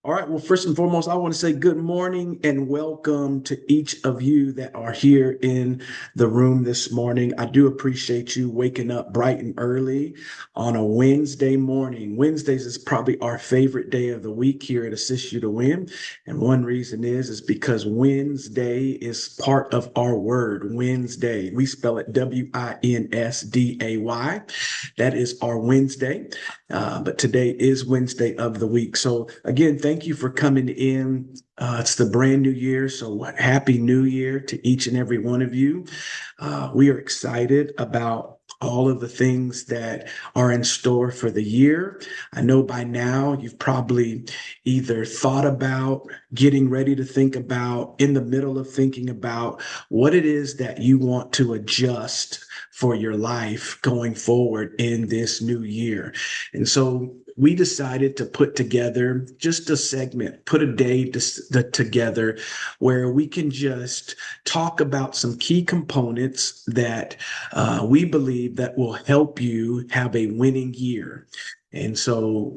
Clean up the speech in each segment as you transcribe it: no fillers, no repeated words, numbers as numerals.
All right. Well, first and foremost, I want to say good morning and welcome to each of you that are here in the room this morning. I do appreciate you waking up bright and early on a Wednesday morning. Wednesdays is probably our favorite day of the week here at Assist You to Win. And one reason is because Wednesday is part of our word, Wednesday. We spell it Winsday. That is our Wednesday. But today is Wednesday of the week. So again, thank you for coming in. It's the brand new year. So happy new year to each and every one of you. We are excited about all of the things that are in store for the year. I know by now you've probably either thought about, getting ready to think about, in the middle of thinking about what it is that you want to adjust for your life going forward in this new year. And so we decided to put together just a segment, put a day together where we can just talk about some key components that we believe that will help you have a winning year. And so,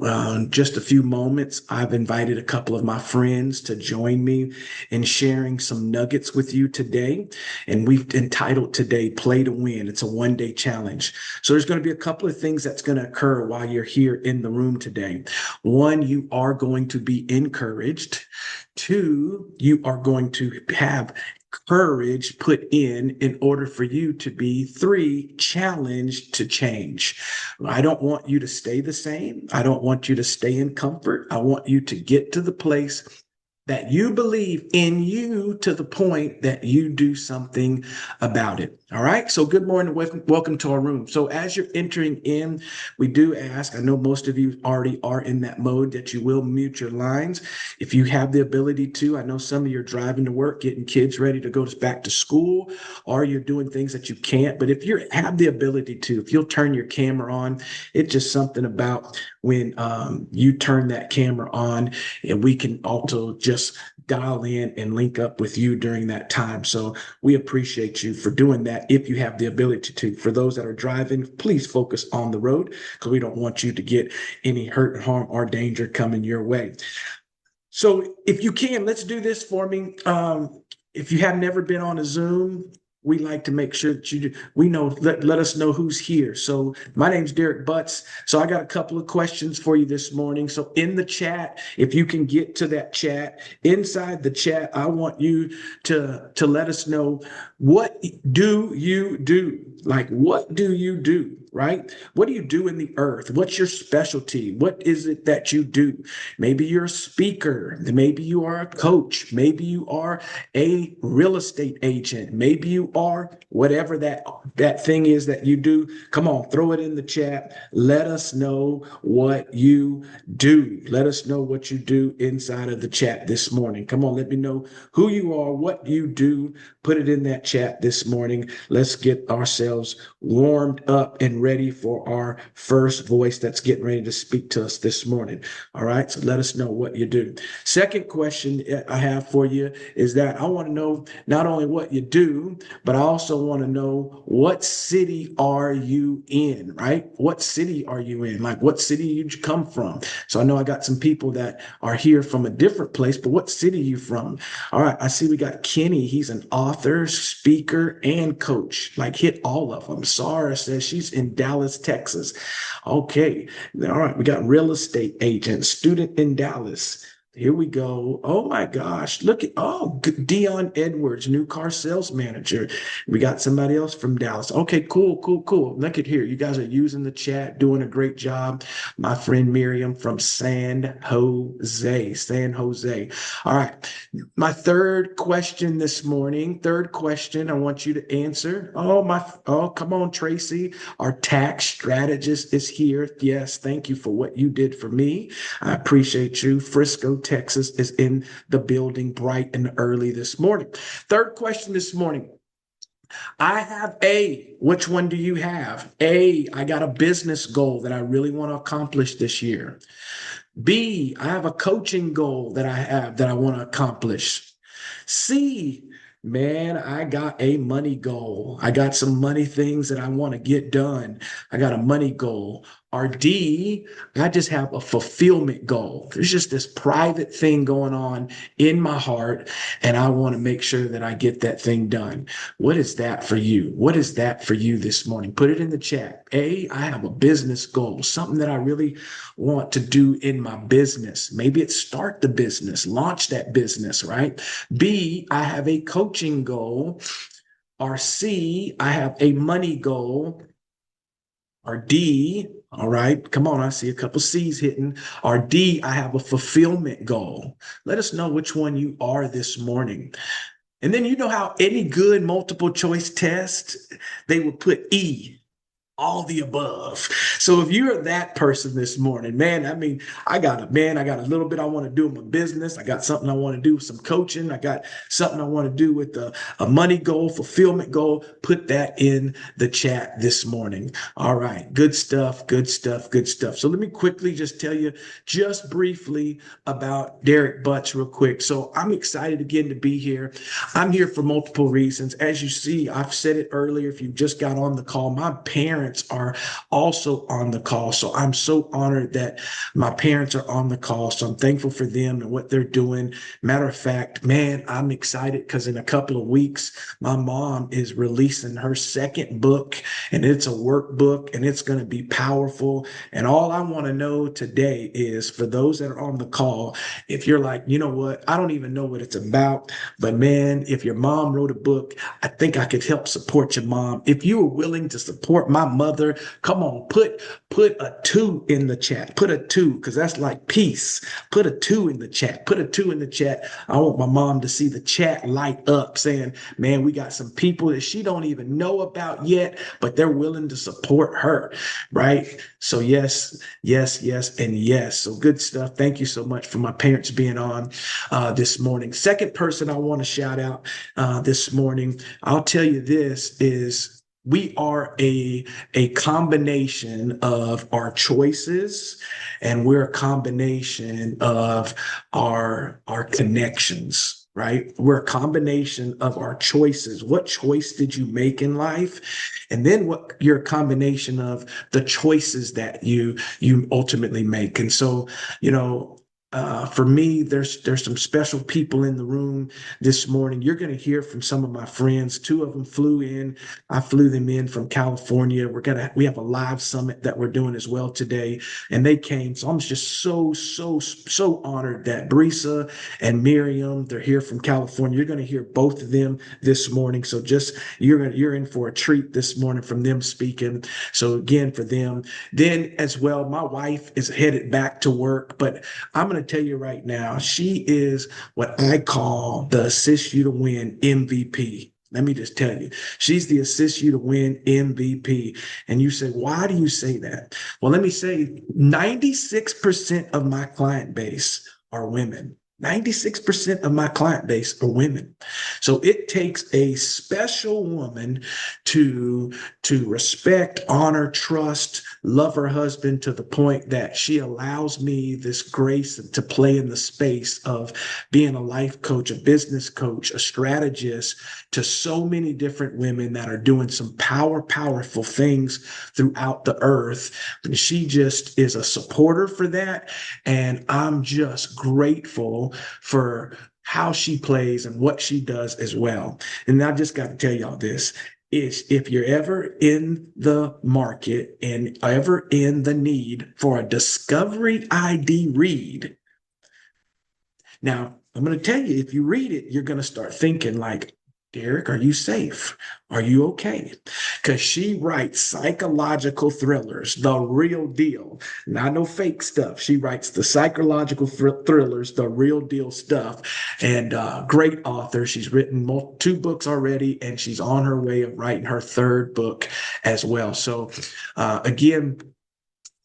just a few moments, I've invited a couple of my friends to join me in sharing some nuggets with you today. And we've entitled today Play to Win. It's a one-day challenge. So there's going to be a couple of things that's going to occur while you're here in the room today. One, you are going to be encouraged. Two, you are going to have courage put in order for you to be, three, challenged to change. I don't want you to stay the same. I don't want you to stay in comfort. I want you to get to the place that you believe in you to the point that you do something about it. All right. So good morning. Welcome to our room. So as you're entering in, we do ask, I know most of you already are in that mode, that you will mute your lines. If you have the ability to, I know some of you are driving to work, getting kids ready to go back to school, or you're doing things that you can't. But if you have the ability to, if you'll turn your camera on, it's just something about when you turn that camera on, and we can also just dial in and link up with you during that time. So we appreciate you for doing that if you have the ability to. For those that are driving, please focus on the road because we don't want you to get any hurt, harm, or danger coming your way. So if you can, let's do this for me. If you have never been on a Zoom, we like to make sure that you do. We know, let us know who's here. So my name's Derek Butts. So I got a couple of questions for you this morning. So in the chat, if you can get to that chat, inside the chat, I want you to let us know, what do you do? Like, what do you do? Right? What do you do in the earth? What's your specialty? What is it that you do? Maybe you're a speaker. Maybe you are a coach. Maybe you are a real estate agent. Maybe you are whatever that thing is that you do. Come on, throw it in the chat. Let us know what you do. Let us know what you do inside of the chat this morning. Come on, let me know who you are, what you do. Put it in that chat this morning. Let's get ourselves warmed up and ready for our first voice that's getting ready to speak to us this morning. All right. So let us know what you do. Second question I have for you is that I want to know not only what you do, but I also want to know, what city are you in, right? What city are you in? Like, what city did you come from? So I know I got some people that are here from a different place, but what city are you from? All right. I see we got Kenny. He's an author, speaker, and coach. Like, hit all of them. Sara says she's in Dallas, Texas. Okay. All right. We got real estate agent, student in Dallas. Here we go. Oh my gosh. Look at, Dion Edwards, new car sales manager. We got somebody else from Dallas. Okay, cool. Look at here. You guys are using the chat, doing a great job. My friend Miriam from San Jose. All right. My third question this morning, I want you to answer. Come on, Tracy. Our tax strategist is here. Yes, thank you for what you did for me. I appreciate you. Frisco, Texas is in the building bright and early this morning. Third question this morning. I have which one do you have? I got a business goal that I really want to accomplish this year. B, I have a coaching goal that I want to accomplish. C, man, I got a money goal. I got some money things that I want to get done. I got a money goal. Or D, I just have a fulfillment goal. There's just this private thing going on in my heart, and I want to make sure that I get that thing done. What is that for you? What is that for you this morning? Put it in the chat. A, I have a business goal, something that I really want to do in my business. Maybe it's start the business, launch that business, right? B, I have a coaching goal. Or C, I have a money goal. Or D, all right, come on, I see a couple C's hitting. Or D, I have a fulfillment goal. Let us know which one you are this morning. And then you know how any good multiple choice test, they would put E, all the above. So if you're that person this morning, man, I mean, I got a little bit I want to do in my business. I got something I want to do with some coaching. I got something I want to do with a money goal, fulfillment goal. Put that in the chat this morning. All right. Good stuff. Good stuff. Good stuff. So let me quickly just tell you just briefly about Derek Butts real quick. So I'm excited again to be here. I'm here for multiple reasons. As you see, I've said it earlier. If you just got on the call, my parents are also on the call. So I'm so honored that my parents are on the call. So I'm thankful for them and what they're doing. Matter of fact, man, I'm excited because in a couple of weeks, my mom is releasing her second book, and it's a workbook, and it's going to be powerful. And all I want to know today is for those that are on the call, if you're like, you know what, I don't even know what it's about, but man, if your mom wrote a book, I think I could help support your mom. If you are willing to support my mother, come on, put a 2 in the chat. Put a 2, because that's like peace. Put a 2 in the chat. Put a 2 in the chat. I want my mom to see the chat light up saying, man, we got some people that she don't even know about yet, but they're willing to support her, right? So yes, yes, yes, and yes. So good stuff. Thank you so much for my parents being on this morning. Second person I want to shout out this morning, I'll tell you this, is we are a combination of our choices, and we're a combination of our connections, right? We're a combination of our choices. What choice did you make in life? And then what you're a combination of the choices that you ultimately make. And so, you know, for me, there's some special people in the room this morning. You're going to hear from some of my friends. 2 of them flew in. I flew them in from California. We have a live summit that we're doing as well today, and they came. So I'm just so honored that Brisa and Miriam, they're here from California. You're going to hear both of them this morning. So just you're in for a treat this morning from them speaking. So again, for them, then as well, my wife is headed back to work, but I'm going to tell you right now, she is what I call the assist you to win MVP. Let me just tell you, she's the assist you to win MVP. And you say, why do you say that? Well, let me say 96% of my client base are women. 96% of my client base are women. So it takes a special woman to respect, honor, trust, love her husband to the point that she allows me this grace to play in the space of being a life coach, a business coach, a strategist to so many different women that are doing some powerful things throughout the earth. And she just is a supporter for that. And I'm just grateful for how she plays and what she does as well. And I just got to tell y'all this, is if you're ever in the market and ever in the need for a discovery ID read. Now, I'm going to tell you, if you read it, you're going to start thinking like, Derek, are you safe? Are you okay? Because she writes psychological thrillers, the real deal, not no fake stuff. She writes the psychological thrillers, the real deal stuff, and great author. She's written 2 books already, and she's on her way of writing her 3rd book as well. So again,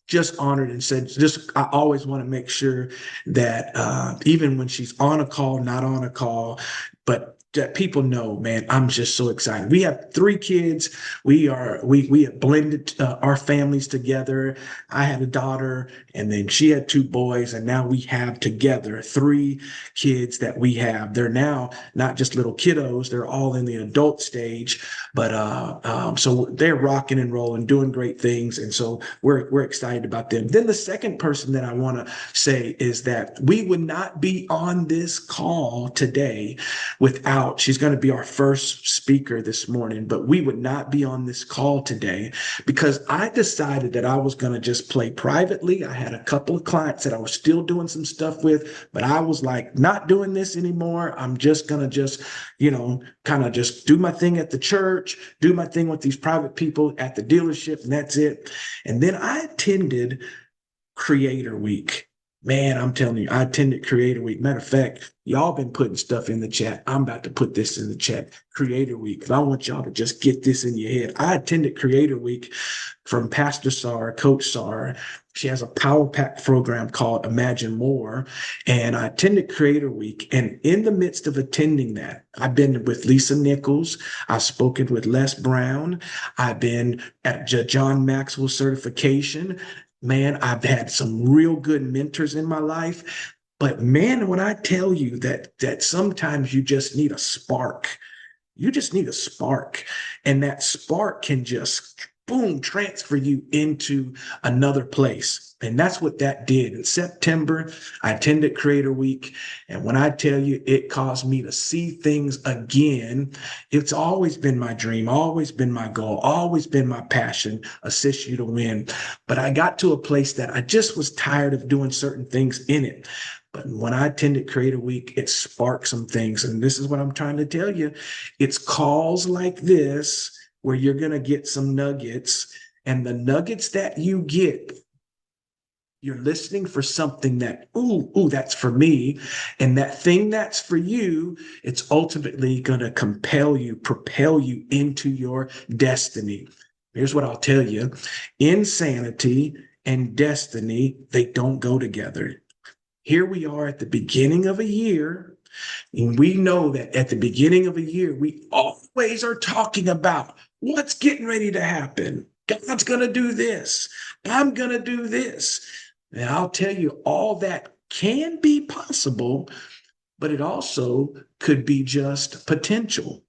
just honored and said, I always want to make sure that even when she's on a call, not on a call, but that people know, man, I'm just so excited. We have 3 kids. We have blended our families together. I had a daughter, and then she had 2 boys, and now we have together 3 kids that we have. They're now not just little kiddos; they're all in the adult stage. But so they're rocking and rolling, doing great things, and so we're excited about them. Then the second person that I want to say is that we would not be on this call today without. She's going to be our first speaker this morning, but we would not be on this call today because I decided that I was going to just play privately. I had a couple of clients that I was still doing some stuff with, but I was like, not doing this anymore. I'm just going to kind of just do my thing at the church, do my thing with these private people at the dealership, and that's it. And then I attended Creator Week. Man, I'm telling you, I attended Creator Week. Matter of fact, y'all been putting stuff in the chat. I'm about to put this in the chat. Creator Week. I want y'all to just get this in your head. I attended Creator Week from Pastor Sara, Coach Sara. She has a Power Pack program called Imagine More. And I attended Creator Week. And in the midst of attending that, I've been with Lisa Nichols. I've spoken with Les Brown. I've been at John Maxwell certification. Man, I've had some real good mentors in my life. But man, when I tell you that sometimes you just need a spark, you just need a spark. And that spark can just, boom, transfer you into another place. And that's what that did. In September, I attended Creator Week. And when I tell you it caused me to see things again, it's always been my dream, always been my goal, always been my passion, assist you to win. But I got to a place that I just was tired of doing certain things in it. But when I attended Creator Week, it sparked some things. And this is what I'm trying to tell you. It's calls like this where you're going to get some nuggets. And the nuggets that you get, you're listening for something that, ooh, that's for me. And that thing that's for you, it's ultimately going to compel you, propel you into your destiny. Here's what I'll tell you. Insanity and destiny, they don't go together. Here we are at the beginning of a year, and we know that at the beginning of a year, we always are talking about what's getting ready to happen. God's going to do this. I'm going to do this. And I'll tell you, all that can be possible, but it also could be just potential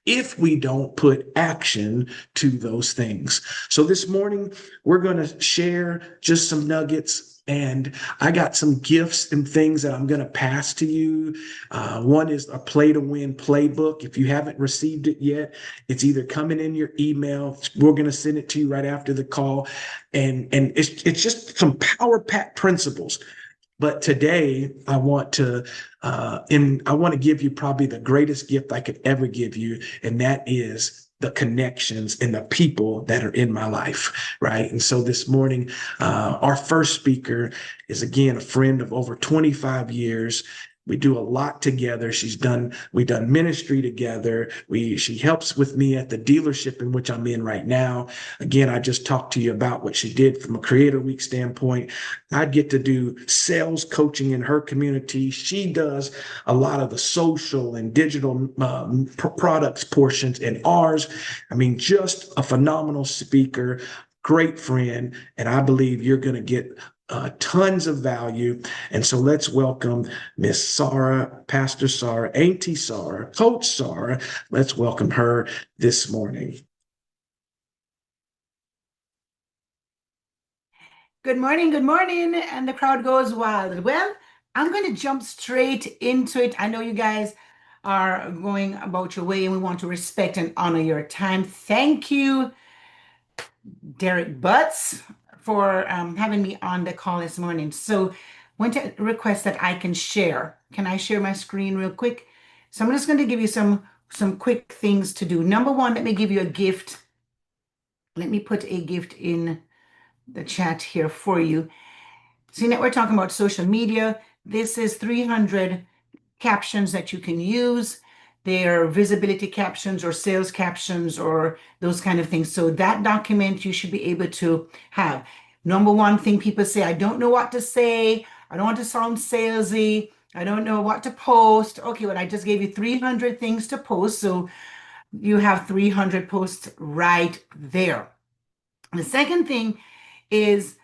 if we don't put action to those things. So this morning, we're going to share just some nuggets. And I got some gifts and things that I'm going to pass to you. One is a Play to Win playbook. If you haven't received it yet, it's either coming in your email. We're going to send it to you right after the call. And it's just some power pack principles. But today I want to give you probably the greatest gift I could ever give you, and that is the connections and the people that are in my life, right? And so this morning, our first speaker is again a friend of over 25 years. We do a lot together. We've done ministry together. She helps with me at the dealership in which I'm in right now. Again, I just talked to you about what she did from a Creator Week standpoint. I get to do sales coaching in her community. She does a lot of the social and digital products portions in ours. I mean, just a phenomenal speaker, great friend, and I believe you're going to get tons of value. And so let's welcome Miss Sara, Pastor Sara, Auntie Sara, Coach Sara. Let's welcome her this morning. Good morning, and the crowd goes wild. Well, I'm going to jump straight into it. I know you guys are going about your way, and we want to respect and honor your time. Thank you, Derek Butts, for having me on the call this morning. So I want to request that I can share. Can I share my screen real quick? So I'm just going to give you some quick things to do. Number one, let me give you a gift. Let me put a gift in the chat here for you. See, now we're talking about social media. This is 300 captions that you can use. They're visibility captions or sales captions or those kind of things. So that document you should be able to have. Number one thing people say, I don't know what to say. I don't want to sound salesy. I don't know what to post. Okay, well, I just gave you 300 things to post. So you have 300 posts right there. The second thing is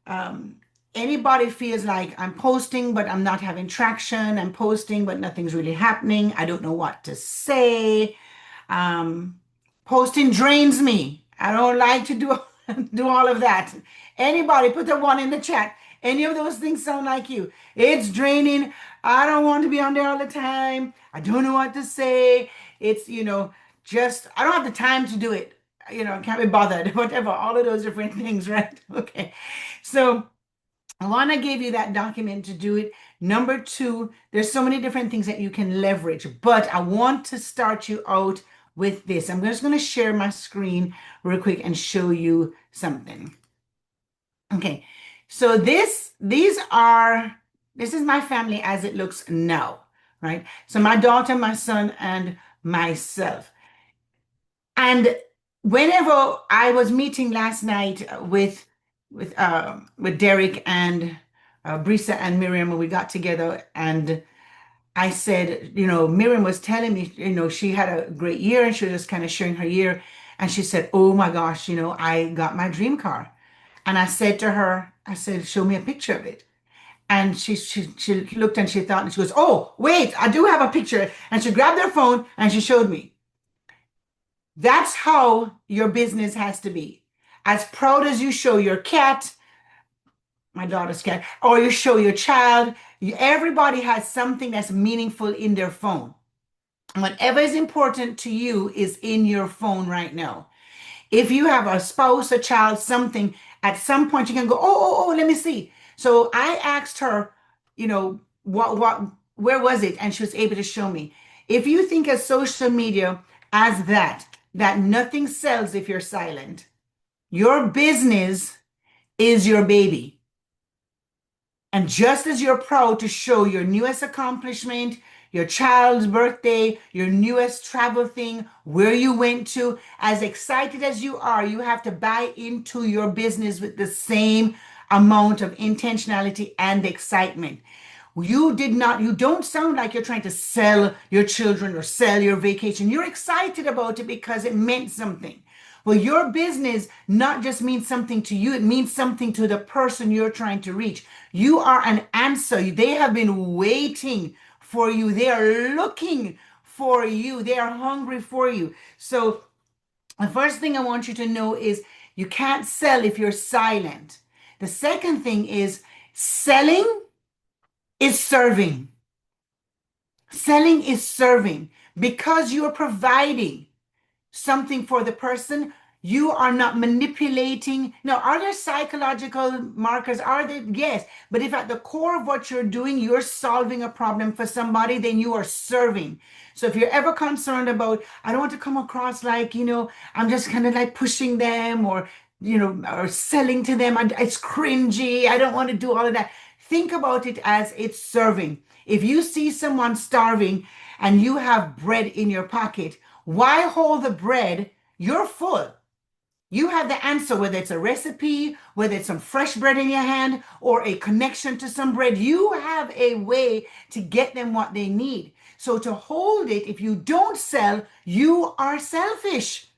um, anybody feels like I'm posting, but I'm not having traction. I'm posting, but nothing's really happening. I don't know what to say. Um, Posting drains me. I don't like to do do all of that. Anybody put a one in the chat. Any of those things sound like you? It's draining. I don't want to be on there all the time. I don't know what to say. It's, just I don't have the time to do it. Can't be bothered. Whatever, all of those different things, right? Okay. So one, I gave you that document to do it. Number two, there's so many different things that you can leverage, but I want to start you out with this. I'm just going to share my screen real quick and show you something. Okay, so this is my family as it looks now, right? So my daughter, my son, and myself. And whenever I was meeting last night with Derek and Brisa and Miriam, when we got together, and I said, Miriam was telling me, she had a great year, and she was just kind of sharing her year, and she said, "Oh my gosh, I got my dream car," and I said to her, I said, "Show me a picture of it." And she looked and she thought, and she goes, "Oh, wait, I do have a picture," and she grabbed her phone and she showed me. That's how your business has to be. As proud as you show your cat, my daughter's cat, or you show your child, everybody has something that's meaningful in their phone. Whatever is important to you is in your phone right now. If you have a spouse, a child, something, at some point you can go, oh, let me see. So I asked her, where was it? And she was able to show me. If you think of social media as that nothing sells if you're silent, your business is your baby. And just as you're proud to show your newest accomplishment, your child's birthday, your newest travel thing, where you went to, as excited as you are, you have to buy into your business with the same amount of intentionality and excitement. You don't sound like you're trying to sell your children or sell your vacation. You're excited about it because it meant something. Well, your business not just means something to you, it means something to the person you're trying to reach. You are an answer. They have been waiting for you. They are looking for you. They are hungry for you. So the first thing I want you to know is you can't sell if you're silent. The second thing is selling is serving. Selling is serving because you are providing something for the person. You are not manipulating. Now, are there psychological markers? Are there? Yes. But if at the core of what you're doing, you're solving a problem for somebody, then you are serving. So if you're ever concerned about, I don't want to come across like, I'm just kind of like pushing them or selling to them. It's cringy. I don't want to do all of that. Think about it as it's serving. If you see someone starving and you have bread in your pocket, why hold the bread? You're full. You have the answer, whether it's a recipe, whether it's some fresh bread in your hand, or a connection to some bread. You have a way to get them what they need. So to hold it, if you don't sell, you are selfish.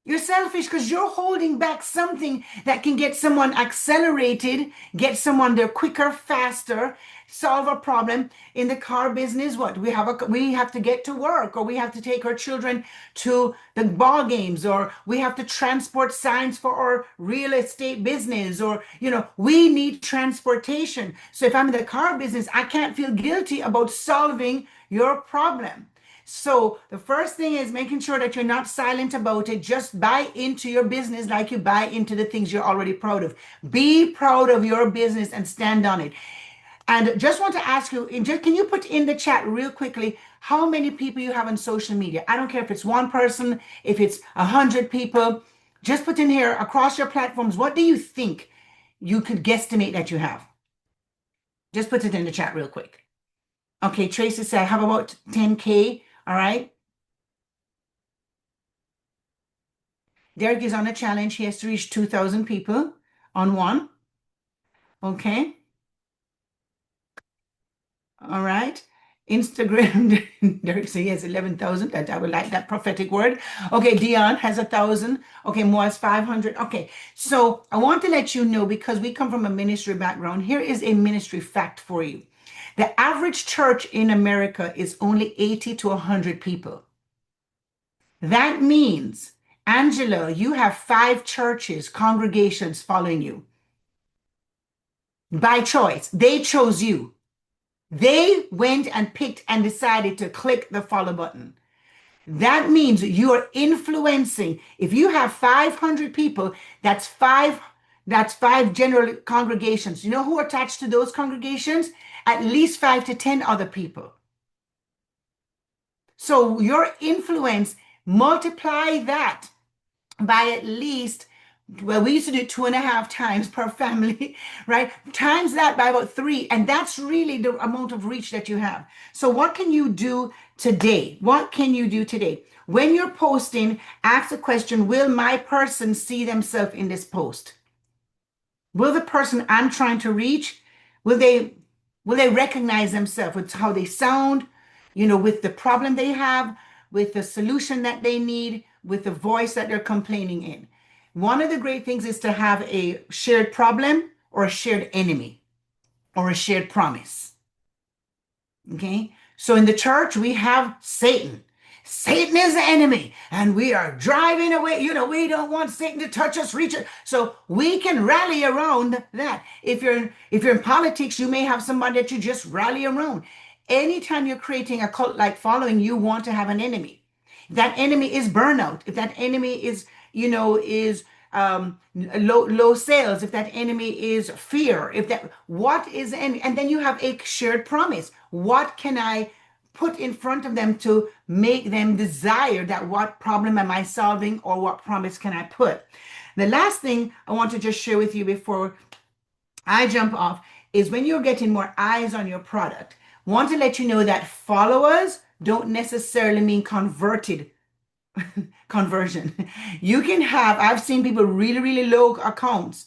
You're selfish because you're holding back something that can get someone accelerated, get someone there quicker, faster, solve a problem. In the car business, what we have to get to work, or we have to take our children to the ball games, or we have to transport signs for our real estate business, or we need transportation. So if I'm in the car business, I can't feel guilty about solving your problem. So the first thing is making sure that you're not silent about it. Just buy into your business like you buy into the things you're already proud of. Be proud of your business and stand on it. And just want to ask you, can you put in the chat real quickly how many people you have on social media? I don't care if it's one person, if it's 100 people. Just put in here across your platforms, what do you think you could guesstimate that you have? Just put it in the chat real quick. Okay, Tracy said, I have about 10K. All right. Derek is on a challenge. He has to reach 2,000 people on one. Okay. All right. Instagram, Derek says he has 11,000. That I would like that prophetic word. Okay, Dion has 1,000. Okay, Mo has 500. Okay, so I want to let you know because we come from a ministry background. Here is a ministry fact for you. The average church in America is only 80 to 100 people. That means, Angela, you have 5 churches, congregations following you by choice. They chose you. They went and picked and decided to click the follow button. That means you are influencing. If you have 500 people, that's five general congregations. You know who are attached to those congregations? At least 5 to 10 other people. So your influence, multiply that by at least, well, we used to do 2.5 times per family, right? Times that by about 3. And that's really the amount of reach that you have. So what can you do today? What can you do today? When you're posting, ask the question, will my person see themselves in this post? Will the person I'm trying to reach, will they recognize themselves with how they sound, with the problem they have, with the solution that they need, with the voice that they're complaining in? One of the great things is to have a shared problem or a shared enemy or a shared promise. Okay? So in the church, we have Satan. Satan is the enemy, and we are driving away. We don't want Satan to touch us, reach it. So we can rally around that. If you're in politics, you may have somebody that you just rally around. Anytime you're creating a cult-like following, you want to have an enemy. If that enemy is burnout, if that enemy is low sales, if that enemy is fear, and then you have a shared promise. What can I put in front of them to make them desire that? What problem am I solving, or what promise can I put? The last thing I want to just share with you before I jump off is when you're getting more eyes on your product, want to let you know that followers don't necessarily mean conversion. You can have, I've seen people really, really low accounts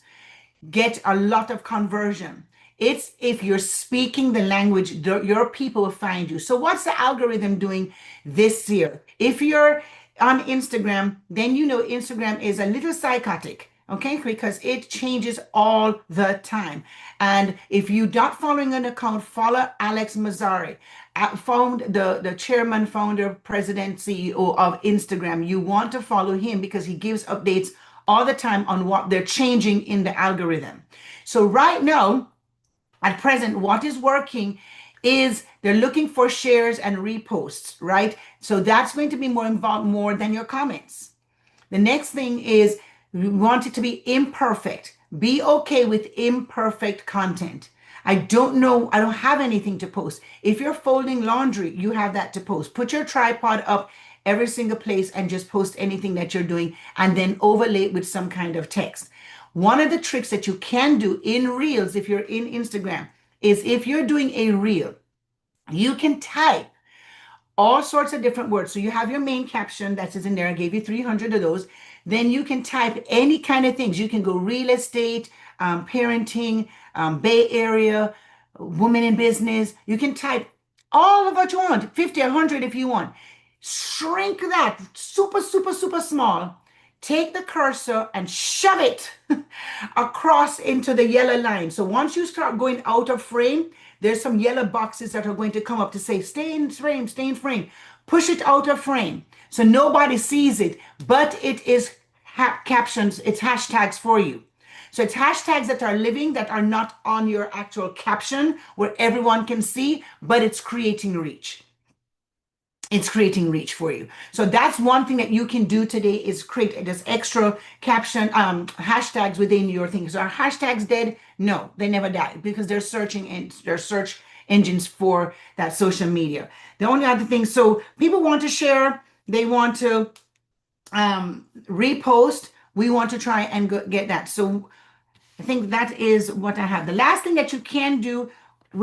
get a lot of conversion. It's if you're speaking the language, your people will find you. So what's the algorithm doing this year? If you're on Instagram, then Instagram is a little psychotic, okay? Because it changes all the time. And if you're not following an account, follow Alex Mazzari, the chairman, founder, president, CEO of Instagram. You want to follow him because he gives updates all the time on what they're changing in the algorithm. So right now, at present, what is working is they're looking for shares and reposts, right? So that's going to be more involved more than your comments. The next thing is we want it to be imperfect. Be okay with imperfect content. I don't have anything to post. If you're folding laundry, you have that to post. Put your tripod up every single place and just post anything that you're doing and then overlay it with some kind of text. One of the tricks that you can do in Reels, if you're in Instagram, is if you're doing a Reel, you can type all sorts of different words. So you have your main caption that is in there. I gave you 300 of those. Then you can type any kind of things. You can go real estate, parenting, Bay Area, women in business. You can type all of what you want, 50, 100 if you want. Shrink that super, super, super small. Take the cursor and shove it across into the yellow line. So once you start going out of frame, there's some yellow boxes that are going to come up to say, stay in frame, stay in frame. Push it out of frame so nobody sees it, but it is captions, it's hashtags for you. So it's hashtags that are living, that are not on your actual caption where everyone can see, but it's creating reach. It's creating reach for you. So that's one thing that you can do today is create this extra caption, hashtags within your thing. So are hashtags dead? No, they never died because they're search engines for that social media. The only other thing, so people want to share, they want to repost. We want to try and get that. So I think that is what I have. The last thing that you can do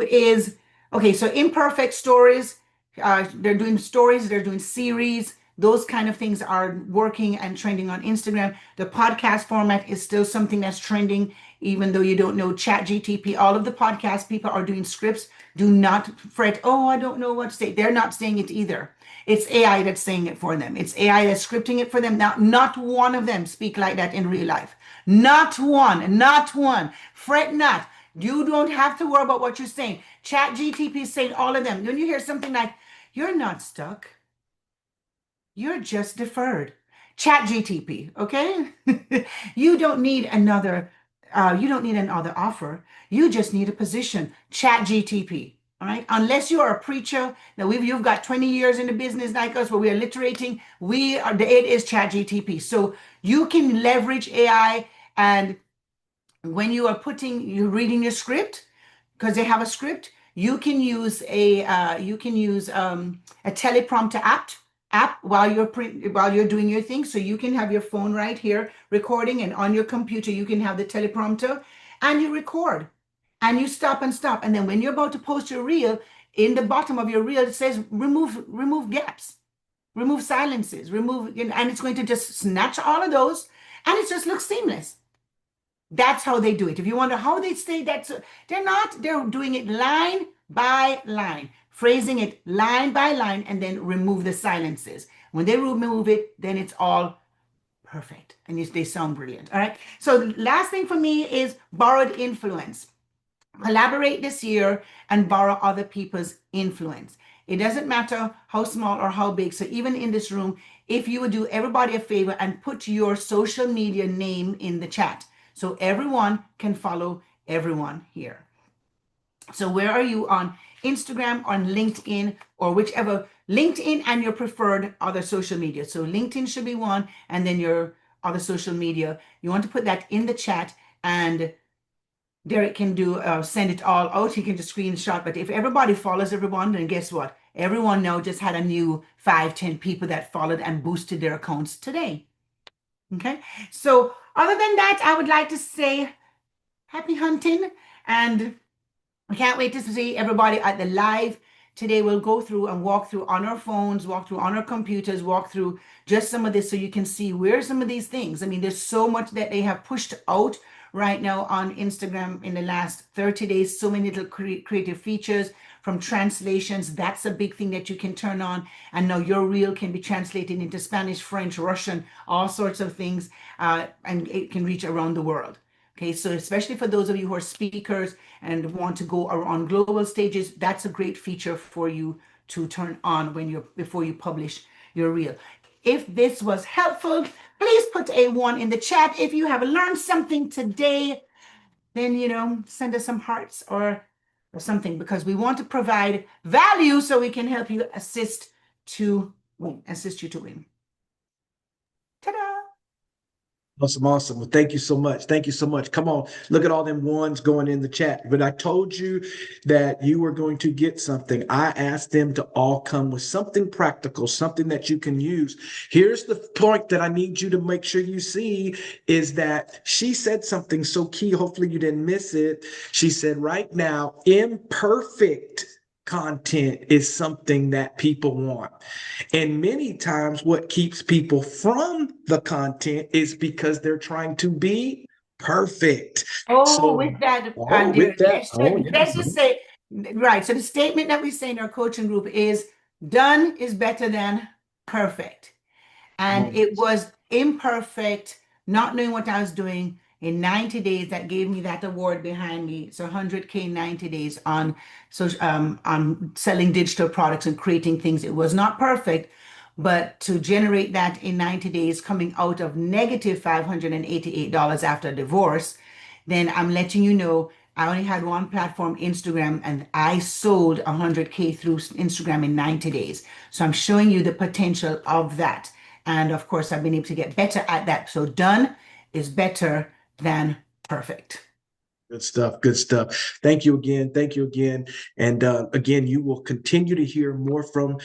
is, okay, so imperfect stories. They're doing stories, they're doing series. Those kind of things are working and trending on Instagram. The podcast format is still something that's trending even though you don't know ChatGTP, all of the podcast people are doing scripts. Do not fret. Oh, I don't know what to say. They're not saying it either. It's AI that's saying it for them. It's AI that's scripting it for them. Now, not one of them speak like that in real life. Not one, not one. Fret not. You don't have to worry about what you're saying. ChatGTP is saying all of them. When you hear something like, you're not stuck, you're just deferred. ChatGTP, okay? You don't need another, you don't need another offer. You just need a position. ChatGTP. All right. Unless you are a preacher, now you've got 20 years in the business like us, where we are literating, it is ChatGTP. So you can leverage AI, and when you're reading your script, because they have a script, you can use a teleprompter app while you're doing your thing. So you can have your phone right here recording, and on your computer you can have the teleprompter, and you record, and you stop and stop, and then when you're about to post your reel, in the bottom of your reel it says remove gaps, remove silences, and it's going to just snatch all of those, and it just looks seamless. That's how they do it. If you wonder how they say that, they're doing it line by line, phrasing it line by line, and then remove the silences. When they remove it, then it's all perfect, and they sound brilliant. All right. So last thing for me is borrowed influence. Collaborate this year and borrow other people's influence. It doesn't matter how small or how big. So even in this room, if you would do everybody a favor and put your social media name in the chat, so everyone can follow everyone here. So where are you on Instagram, on LinkedIn, or whichever, LinkedIn and your preferred other social media. So LinkedIn should be one, and then your other social media. You want to put that in the chat, and Derek can send it all out. He can just screenshot. But if everybody follows everyone, then guess what? Everyone now just had a new 5-10 people that followed and boosted their accounts today. Okay. So other than that, I would like to say happy hunting, and I can't wait to see everybody at the live. Today we'll go through and walk through on our phones, walk through on our computers, walk through just some of this so you can see where some of these things. I mean, there's so much that they have pushed out right now on Instagram in the last 30 days. So many little creative features, from translations. That's a big thing that you can turn on. And now your reel can be translated into Spanish, French, Russian, all sorts of things. And it can reach around the world. Okay, so especially for those of you who are speakers and want to go on global stages, that's a great feature for you to turn on before you publish your reel. If this was helpful, please put a 1 in the chat. If you have learned something today, then send us some hearts or something, because we want to provide value so we can help you assist you to win. Ta-da! Awesome, awesome. Well, thank you so much. Thank you so much. Come on, look at all them ones going in the chat. But I told you that you were going to get something. I asked them to all come with something practical, something that you can use. Here's the point that I need you to make sure you see, is that she said something so key. Hopefully you didn't miss it. She said, right now, imperfect content is something that people want. And many times what keeps people from the content is because they're trying to be perfect. Oh, So, with that, with that, let's yes. just say, right. So the statement that we say in our coaching group is done is better than perfect. And it was imperfect, not knowing what I was doing in 90 days that gave me that award behind me. So 100K in 90 days on selling digital products and creating things. It was not perfect, but to generate that in 90 days, coming out of negative $588 after divorce, then I'm letting you know I only had one platform, Instagram, and I sold 100K through Instagram in 90 days. So I'm showing you the potential of that. And of course, I've been able to get better at that. So done is better than perfect. Good stuff. Good stuff. Thank you again. Thank you again. And again, you will continue to hear more from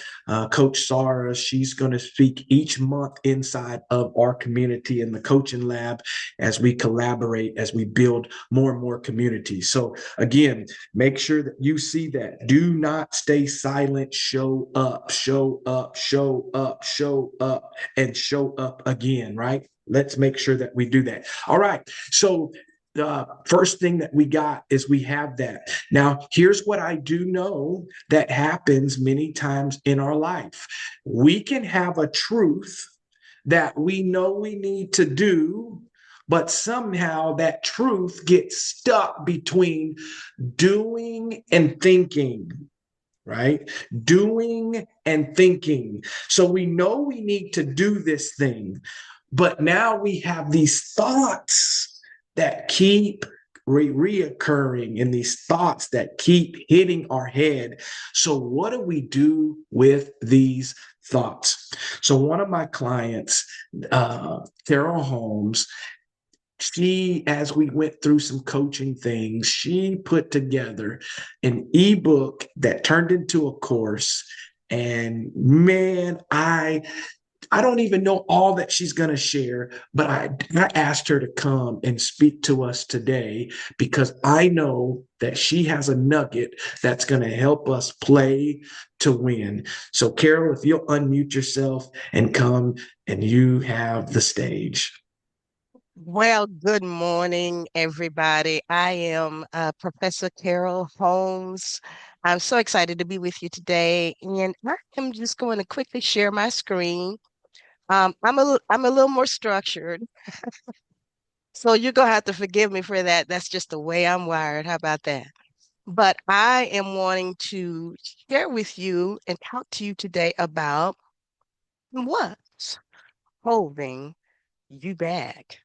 Coach Sara. She's going to speak each month inside of our community in the coaching lab as we collaborate, as we build more and more communities. So again, make sure that you see that. Do not stay silent. Show up, show up, show up, show up, and show up again, right? Let's make sure that we do that. All right. So the first thing that we got is we have that. Now, here's what I do know that happens many times in our life. We can have a truth that we know we need to do, but somehow that truth gets stuck between doing and thinking, right? Doing and thinking. So we know we need to do this thing, but now we have these thoughts that keep reoccurring and these thoughts that keep hitting our head. So what do we do with these thoughts? So one of my clients, Carol Holmes, as we went through some coaching things, she put together an ebook that turned into a course. And man, I don't even know all that she's going to share, but I asked her to come and speak to us today because I know that she has a nugget that's going to help us play to win. So, Carol, if you'll unmute yourself and come, and you have the stage. Well, good morning, everybody. I am Professor Carol Holmes. I'm so excited to be with you today, and I am just going to quickly share my screen. I'm a little more structured, so you're gonna have to forgive me for that. That's just the way I'm wired. How about that? But I am wanting to share with you and talk to you today about what's holding you back.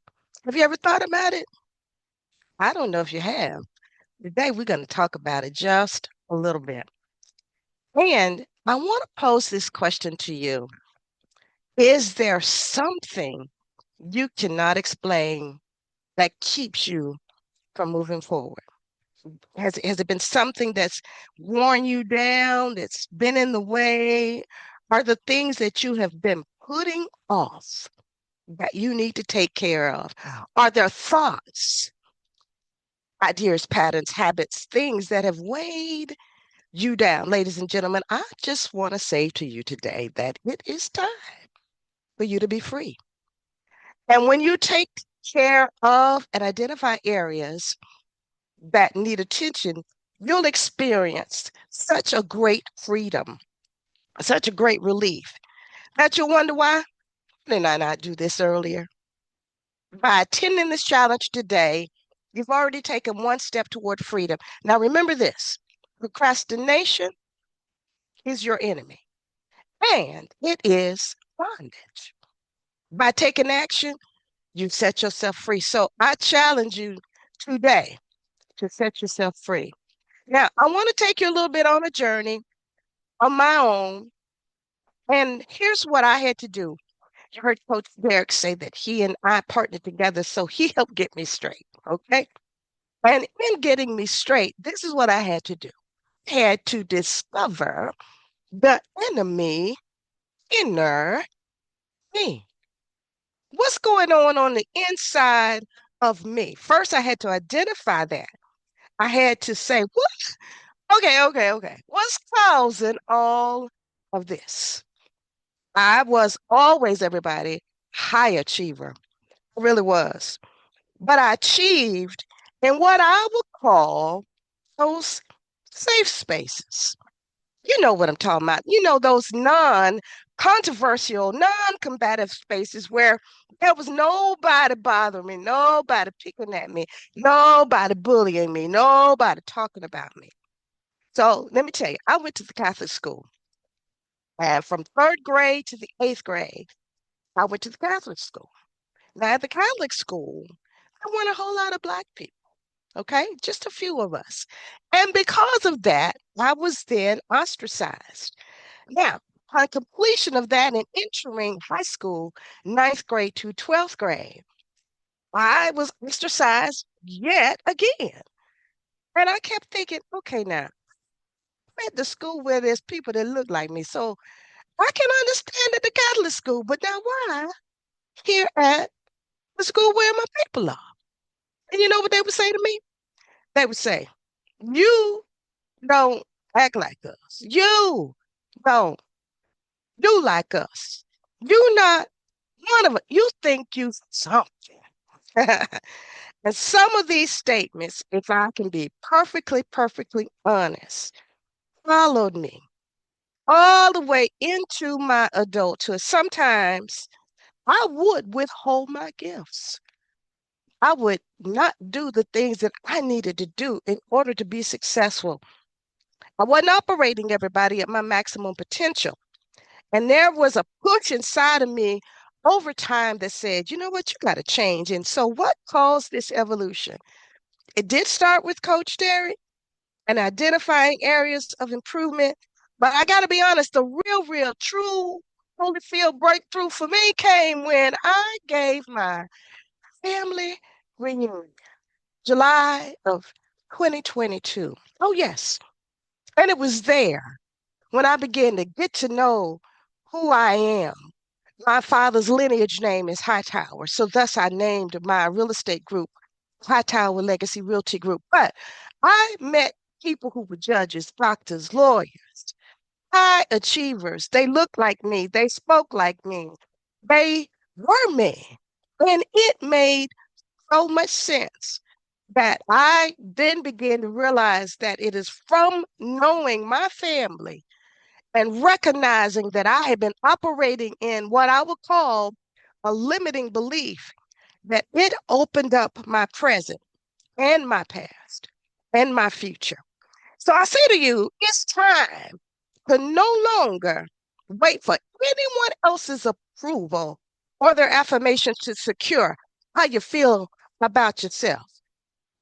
Have you ever thought about it? I don't know if you have. Today, we're going to talk about it just a little bit. And I want to pose this question to you. Is there something you cannot explain that keeps you from moving forward? Has it been something that's worn you down, that's been in the way? Are the things that you have been putting off that you need to take care of? Are there thoughts, ideas, patterns, habits, things that have weighed you down? Ladies and gentlemen, I just want to say to you today that it is time for you to be free. And when you take care of and identify areas that need attention, you'll experience such a great freedom, such a great relief that you'll wonder why did I not do this earlier? By attending this challenge today, you've already taken one step toward freedom. Now remember this, procrastination is your enemy. And it is bondage. By taking action, you set yourself free. So I challenge you today to set yourself free. Now, I want to take you a little bit on a journey on my own. And here's what I had to do. You heard Coach Derek say that he and I partnered together, so he helped get me straight. Okay. And in getting me straight, this is what I had to do. I had to discover the enemy inner me. What's going on the inside of me? First, I had to identify that. I had to say, what? Okay. What's causing all of this? I was always, everybody, high achiever. I really was. But I achieved in what I would call those safe spaces. You know what I'm talking about. You know, those non-controversial, non-combative spaces where there was nobody bothering me, nobody picking at me, nobody bullying me, nobody talking about me. So let me tell you, I went to the Catholic school. And from third grade to the eighth grade, I went to the Catholic school. Now, at the Catholic school, there weren't a whole lot of Black people. Okay, just a few of us. And because of that, I was then ostracized. Now, upon completion of that and entering high school, ninth grade to 12th grade, I was ostracized yet again. And I kept thinking, okay, now, I'm at the school where there's people that look like me. So I can understand at the Catholic school, but now why here at the school where my people are? And you know what they would say to me? They would say, you don't act like us. You don't do like us. You not one of us. You think you something. And some of these statements, if I can be perfectly honest, followed me all the way into my adulthood. Sometimes I would withhold my gifts. I would not do the things that I needed to do in order to be successful. I wasn't operating everybody at my maximum potential. And there was a push inside of me over time that said, you know what, you got to change. And so, what caused this evolution? It did start with Coach Derek and identifying areas of improvement. But I got to be honest, the real, true Holyfield breakthrough for me came when I gave my family reunion, July of 2022. Oh, yes. And it was there when I began to get to know who I am. My father's lineage name is Hightower, so thus I named my real estate group Hightower Legacy Realty Group. But I met people who were judges, doctors, lawyers, high achievers. They looked like me, they spoke like me, they were me. And it made so much sense that I then began to realize that it is from knowing my family and recognizing that I had been operating in what I would call a limiting belief, that it opened up my present and my past and my future. So I say to you, it's time to no longer wait for anyone else's approval or their affirmation to secure how you feel about yourself.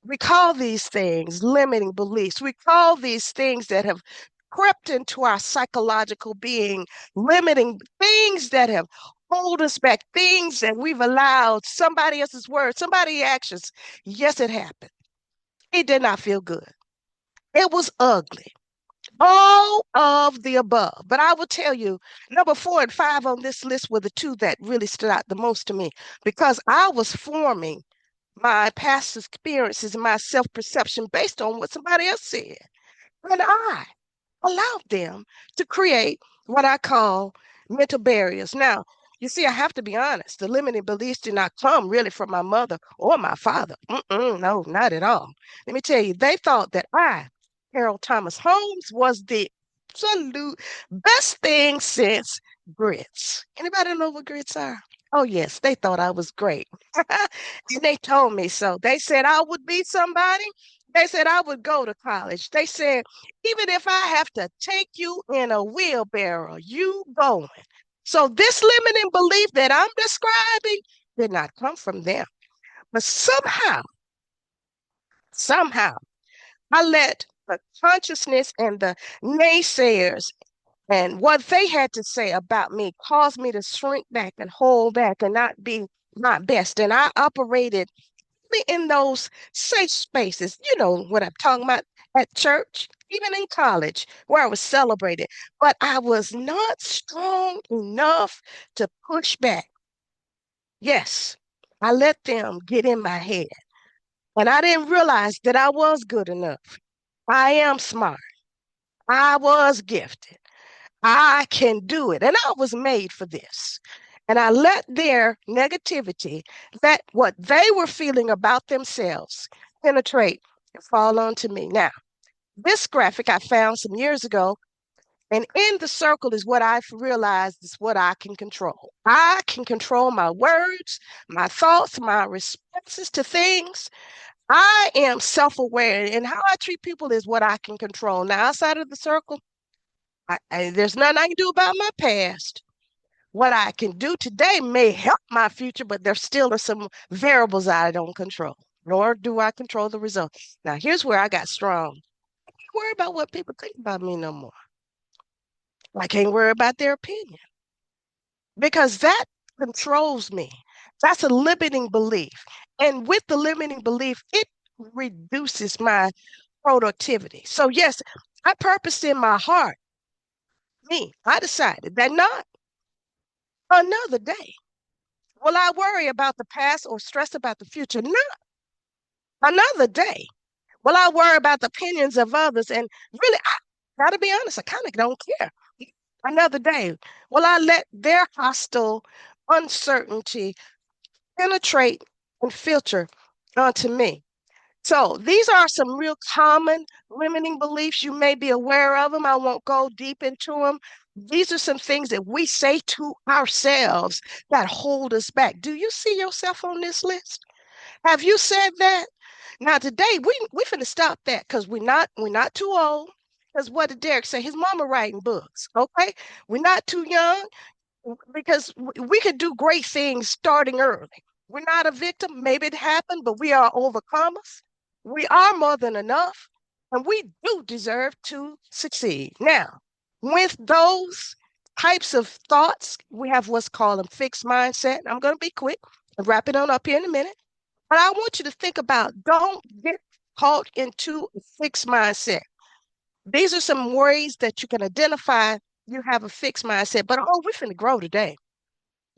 We call these things limiting beliefs. We call these things that have crept into our psychological being, limiting things that have hold us back, things that we've allowed somebody else's words, somebody's actions. Yes, it happened. It did not feel good. It was ugly. All of the above. But I will tell you, number 4 and 5 on this list were the two that really stood out the most to me because I was forming my past experiences and my self-perception based on what somebody else said. And I allowed them to create what I call mental barriers. Now, you see, I have to be honest. The limiting beliefs did not come really from my mother or my father. No, not at all. Let me tell you, they thought that I, Carol Thomas Holmes, was the absolute best thing since grits. Anybody know what grits are? Oh, yes, they thought I was great. And they told me so. They said I would be somebody. They said I would go to college. They said, even if I have to take you in a wheelbarrow, you going. So this limiting belief that I'm describing did not come from them. But somehow, I let the consciousness and the naysayers and what they had to say about me cause me to shrink back and hold back and not be my best. And I operated in those safe spaces. You know what I'm talking about, at church, even in college, where I was celebrated. But I was not strong enough to push back. Yes, I let them get in my head. And I didn't realize that I was good enough. I am smart. I was gifted. I can do it. And I was made for this. And I let their negativity, let what they were feeling about themselves penetrate and fall onto me. Now, this graphic I found some years ago, and in the circle is what I've realized is what I can control. I can control my words, my thoughts, my responses to things. I am self aware, and how I treat people is what I can control. Now, outside of the circle, there's nothing I can do about my past. What I can do today may help my future, but there still are some variables I don't control, nor do I control the result. Now, here's where I got strong. I can't worry about what people think about me no more. I can't worry about their opinion because that controls me. That's a limiting belief. And with the limiting belief, it reduces my productivity. So, yes, I purposed in my heart, I decided that not another day will I worry about the past or stress about the future. Not another day will I worry about the opinions of others. And really, I gotta be honest, I kind of don't care. Another day will I let their hostile uncertainty penetrate and filter unto me. So these are some real common limiting beliefs. You may be aware of them. I won't go deep into them. These are some things that we say to ourselves that hold us back. Do you see yourself on this list? Have you said that? Now today we finna stop that because we're not too old. Because what did Derek say? His mama writing books. Okay, we're not too young because we could do great things starting early. We're not a victim. Maybe it happened, but we are overcomers. We are more than enough, and we do deserve to succeed. Now, with those types of thoughts, we have what's called a fixed mindset. I'm going to be quick and wrap it on up here in a minute. But I want you to think about don't get caught into a fixed mindset. These are some ways that you can identify you have a fixed mindset. But oh, we're finna grow today.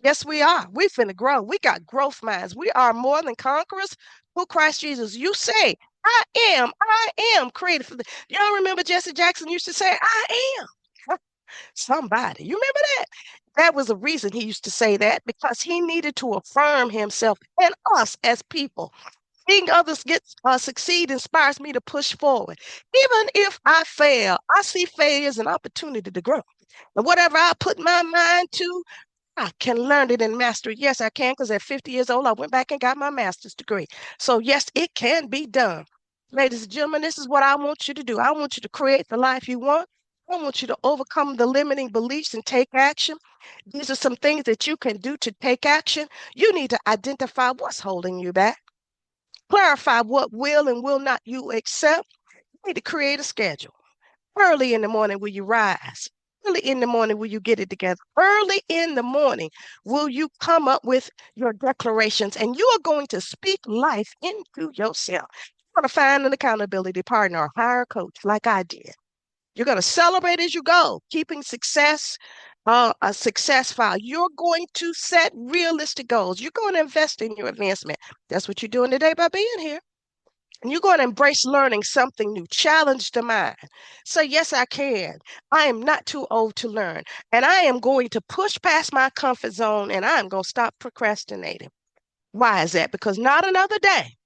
Yes, we are. We finna grow. We got growth minds. We are more than conquerors through Christ Jesus. You say, I am created for the. Y'all remember Jesse Jackson used to say, I am somebody. You remember that? That was the reason he used to say that because he needed to affirm himself and us as people. Seeing others get succeed inspires me to push forward. Even if I fail, I see failure as an opportunity to grow. And whatever I put my mind to, I can learn it and master it. Yes, I can, because at 50 years old, I went back and got my master's degree. So, yes, it can be done. Ladies and gentlemen, this is what I want you to do. I want you to create the life you want. I want you to overcome the limiting beliefs and take action. These are some things that you can do to take action. You need to identify what's holding you back, clarify what will and will not you accept. You need to create a schedule. Early in the morning, will you rise? Early in the morning, will you get it together? Early in the morning, will you come up with your declarations and you are going to speak life into yourself? You're going to find an accountability partner or hire a coach like I did. You're going to celebrate as you go, keeping success a success file. You're going to set realistic goals. You're going to invest in your advancement. That's what you're doing today by being here. And you're going to embrace learning something new, challenge the mind. Say, yes, I can. I am not too old to learn. And I am going to push past my comfort zone and I'm going to stop procrastinating. Why is that? Because not another day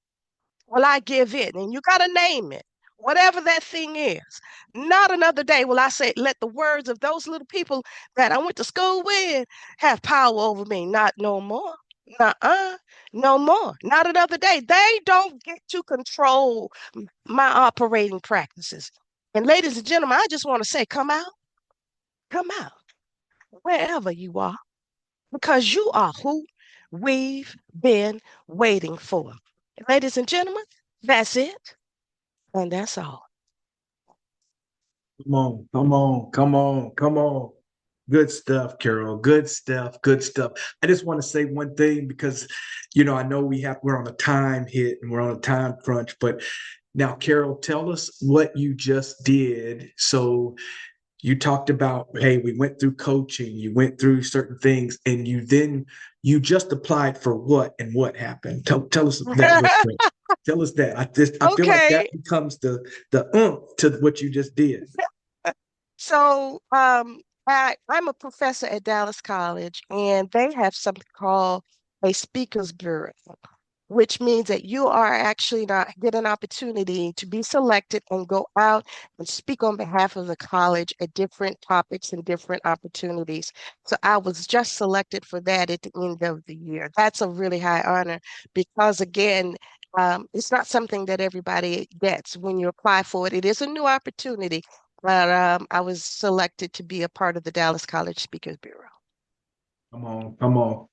will I give in. And you got to name it, whatever that thing is. Not another day will I say, let the words of those little people that I went to school with have power over me. Not no more. Nuh-uh. No more. Not another day. They don't get to control my operating practices. And ladies and gentlemen, I just want to say, come out, wherever you are, because you are who we've been waiting for. Ladies and gentlemen, that's it. And that's all. Come on, come on, come on, come on. Good stuff, Carol. Good stuff. Good stuff. I just want to say one thing because, I know we're on a time hit and we're on a time crunch, but now, Carol, tell us what you just did. So you talked about, hey, we went through coaching, you went through certain things, and you just applied for what and what happened. Tell us that real quick. Tell us that. I feel like that Okay. becomes the to what you just did. So I'm a professor at Dallas College, and they have something called a speakers bureau, which means that you are actually not get an opportunity to be selected and go out and speak on behalf of the college at different topics and different opportunities. So I was just selected for that at the end of the year. That's a really high honor because, again, it's not something that everybody gets when you apply for it. It is a new opportunity, but I was selected to be a part of the Dallas College Speakers Bureau. Come on, come on.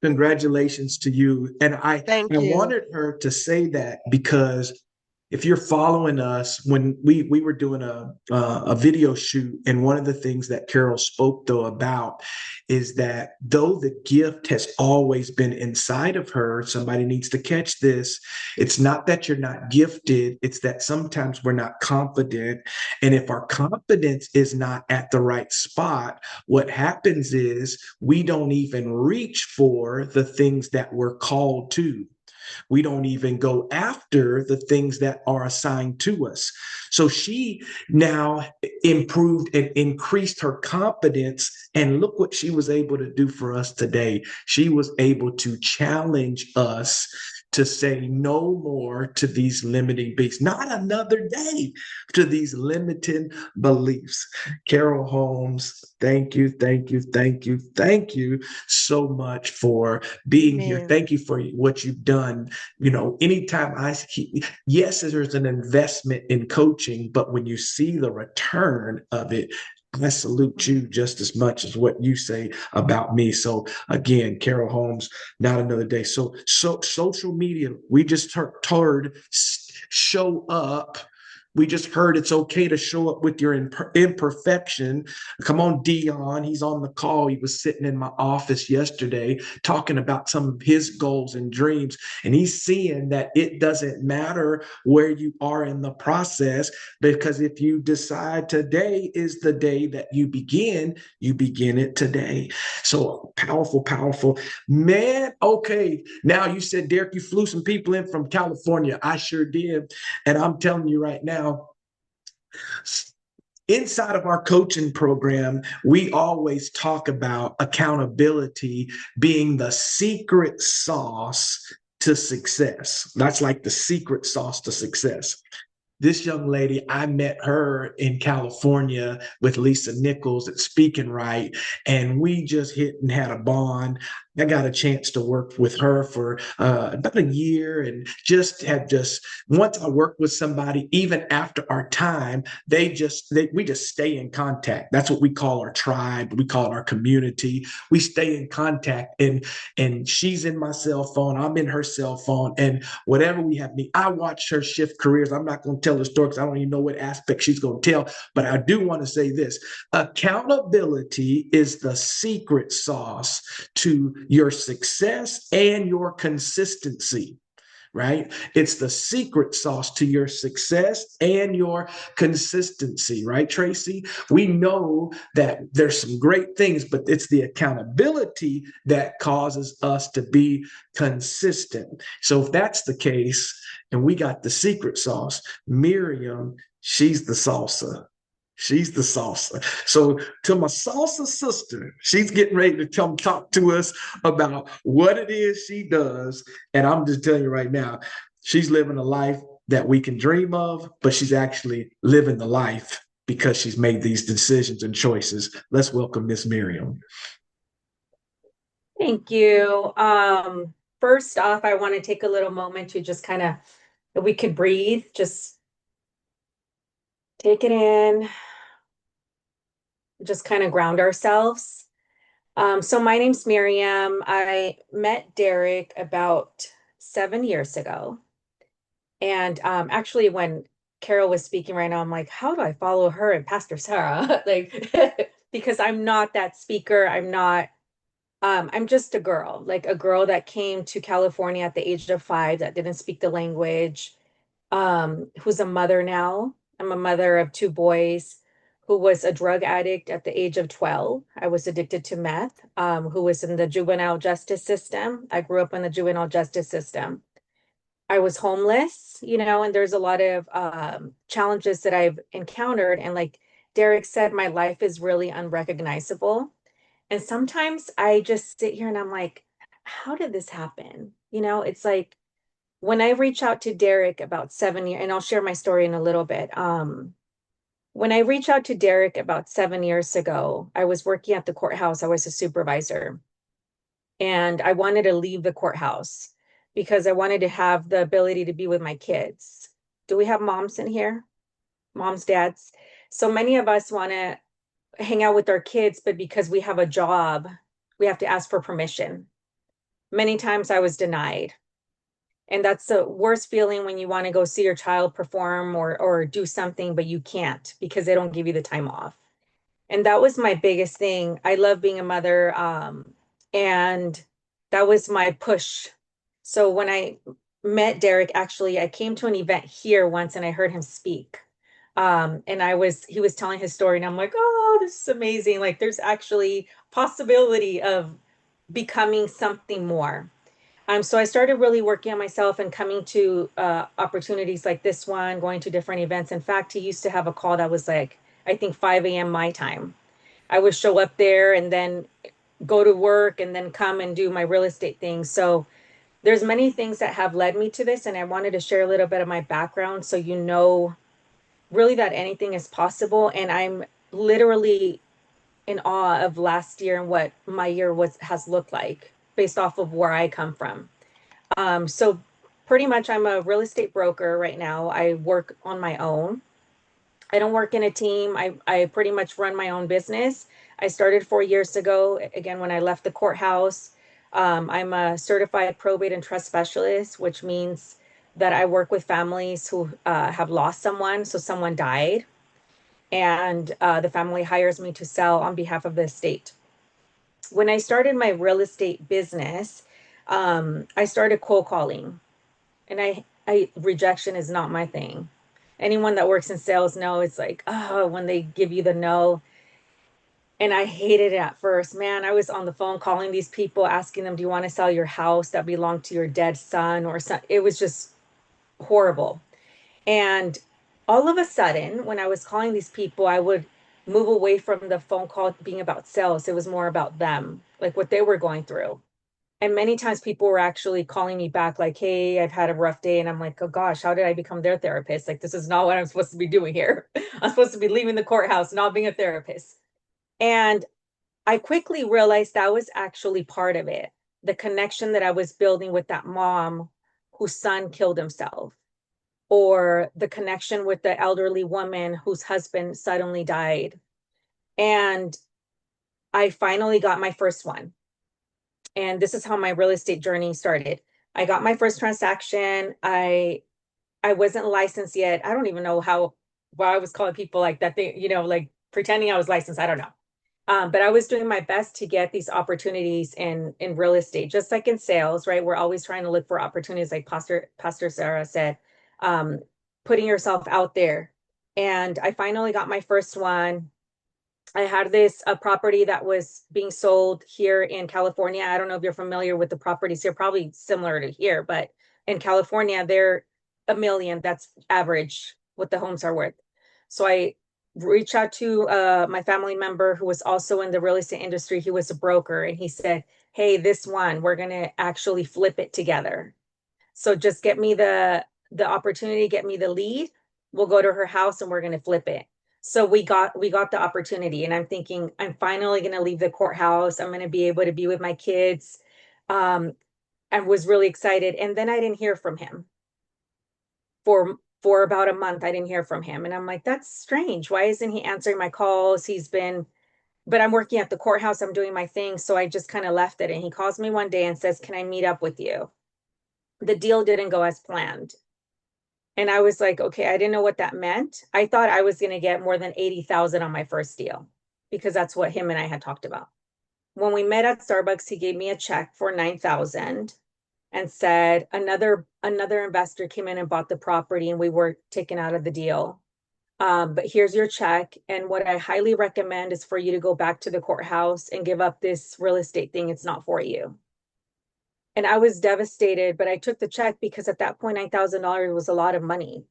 Congratulations to you. And I Thank you. wanted her to say that because if you're following us, when we were doing a video shoot, and one of the things that Carol spoke though about is that though the gift has always been inside of her, somebody needs to catch this. It's not that you're not gifted, it's that sometimes we're not confident. And if our confidence is not at the right spot, what happens is we don't even reach for the things that we're called to. We don't even go after the things that are assigned to us. So she now improved and increased her confidence. And look what she was able to do for us today. She was able to challenge us to say no more to these limiting beliefs, not another day to these limiting beliefs. Carol Holmes, thank you, thank you, thank you, thank you so much for being here. Amen. Thank you for what you've done. Anytime yes, there's an investment in coaching, but when you see the return of it, I salute you just as much as what you say about me. So again, Carol Holmes, not another day. So social media, we just heard show up. We just heard it's okay to show up with your imperfection. Come on, Dion. He's on the call. He was sitting in my office yesterday talking about some of his goals and dreams. And he's seeing that it doesn't matter where you are in the process, because if you decide today is the day that you begin it today. So powerful, powerful. Man, okay. Now you said, Derek, you flew some people in from California. I sure did. And I'm telling you right now, inside of our coaching program, we always talk about accountability being the secret sauce to success. That's like the secret sauce to success. This young lady, I met her in California with Lisa Nichols at Speaking Right, and we just hit and had a bond. I got a chance to work with her for about a year, and once I worked with somebody, even after our time, we just stay in contact. That's what we call our tribe. We call it our community. We stay in contact, and she's in my cell phone. I'm in her cell phone, and whatever we have need, I watch her shift careers. I'm not going to tell the story because I don't even know what aspect she's going to tell, but I do want to say this: accountability is the secret sauce to your success and your consistency, right? It's the secret sauce to your success and your consistency, right, Tracy? We know that there's some great things, but it's the accountability that causes us to be consistent. So if that's the case, and we got the secret sauce, Miriam, she's the salsa. She's the salsa. So to my salsa sister, she's getting ready to come talk to us about what it is she does. And I'm just telling you right now, she's living a life that we can dream of, but she's actually living the life because she's made these decisions and choices. Let's welcome Miss Miriam. Thank you. First off, I want to take a little moment to just kind of, if we could breathe, just take it in, just kind of ground ourselves. So my name's Miriam. I met Derek about 7 years ago. And actually, when Carol was speaking right now, I'm like, how do I follow her and Pastor Sara? Like, because I'm not that speaker. I'm just a girl that came to California at the age of 5, that didn't speak the language, who's a mother now. I'm a mother of 2 boys, who was a drug addict at the age of 12. I was addicted to meth, who was in the juvenile justice system. I grew up in the juvenile justice system. I was homeless, and there's a lot of challenges that I've encountered. And like Derek said, my life is really unrecognizable. And sometimes I just sit here and I'm like, how did this happen? It's like when I reach out to Derek about 7 years, and I'll share my story in a little bit. When I reached out to Derek about 7 years ago, I was working at the courthouse. I was a supervisor, and I wanted to leave the courthouse because I wanted to have the ability to be with my kids. Do we have moms in here? Moms, dads? So many of us want to hang out with our kids, but because we have a job, we have to ask for permission. Many times I was denied. And that's the worst feeling, when you want to go see your child perform or do something, but you can't because they don't give you the time off. And that was my biggest thing. I love being a mother. And that was my push. So when I met Derek, actually, I came to an event here once and I heard him speak. And he was telling his story, and I'm like, oh, this is amazing. Like, there's actually possibility of becoming something more. So I started really working on myself and coming to opportunities like this one, going to different events. In fact, he used to have a call that was like, I think 5 a.m. my time. I would show up there and then go to work and then come and do my real estate thing. So there's many things that have led me to this, and I wanted to share a little bit of my background so you know really that anything is possible. And I'm literally in awe of last year and what my year has looked like based off of where I come from. So pretty much I'm a real estate broker right now. I work on my own. I don't work in a team. I pretty much run my own business. I started 4 years ago, again, when I left the courthouse. I'm a certified probate and trust specialist, which means that I work with families who have lost someone. So someone died, and the family hires me to sell on behalf of the estate. When I started my real estate business, I started cold calling, and I rejection is not my thing. Anyone that works in sales know it's like, oh, when they give you the no. And I hated it at first. Man, I was on the phone calling these people, asking them, do you want to sell your house that belonged to your dead son or something? It was just horrible. And all of a sudden, when I was calling these people, I would move away from the phone call being about sales. It was more about them, like what they were going through. And many times people were actually calling me back, like, hey, I've had a rough day. And I'm like, oh gosh, how did I become their therapist? Like, this is not what I'm supposed to be doing here. I'm supposed to be leaving the courthouse, not being a therapist. And I quickly realized that was actually part of it. The connection that I was building with that mom whose son killed himself, or the connection with the elderly woman whose husband suddenly died. And I finally got my first one. And this is how my real estate journey started. I got my first transaction. I wasn't licensed yet. I don't even know why I was calling people like that. They, like pretending I was licensed. I don't know. But I was doing my best to get these opportunities in real estate, just like in sales, right? We're always trying to look for opportunities, like Pastor Sara said, um, putting yourself out there. And I finally got my first one. I had this a property that was being sold here in California. I don't know if you're familiar with the properties here, probably similar to here, but in California, they're $1 million. That's average what the homes are worth. So I reached out to my family member who was also in the real estate industry. He was a broker, and he said, hey, this one, we're going to actually flip it together. So just get me the opportunity, get me the lead. We'll go to her house and we're going to flip it. So we got the opportunity, and I'm thinking I'm finally going to leave the courthouse. I'm going to be able to be with my kids. I was really excited, and then I didn't hear from him for about a month. I didn't hear from him, and I'm like, that's strange. Why isn't he answering my calls? But I'm working at the courthouse. I'm doing my thing, so I just kind of left it. And he calls me one day and says, "Can I meet up with you?" The deal didn't go as planned. And I was like, okay, I didn't know what that meant. I thought I was going to get more than 80,000 on my first deal because that's what him and I had talked about. When we met at Starbucks, he gave me a check for 9,000 and said another investor came in and bought the property and we were taken out of the deal. But here's your check. And what I highly recommend is for you to go back to the courthouse and give up this real estate thing. It's not for you. And I was devastated, but I took the check because at that point, $9,000 was a lot of money.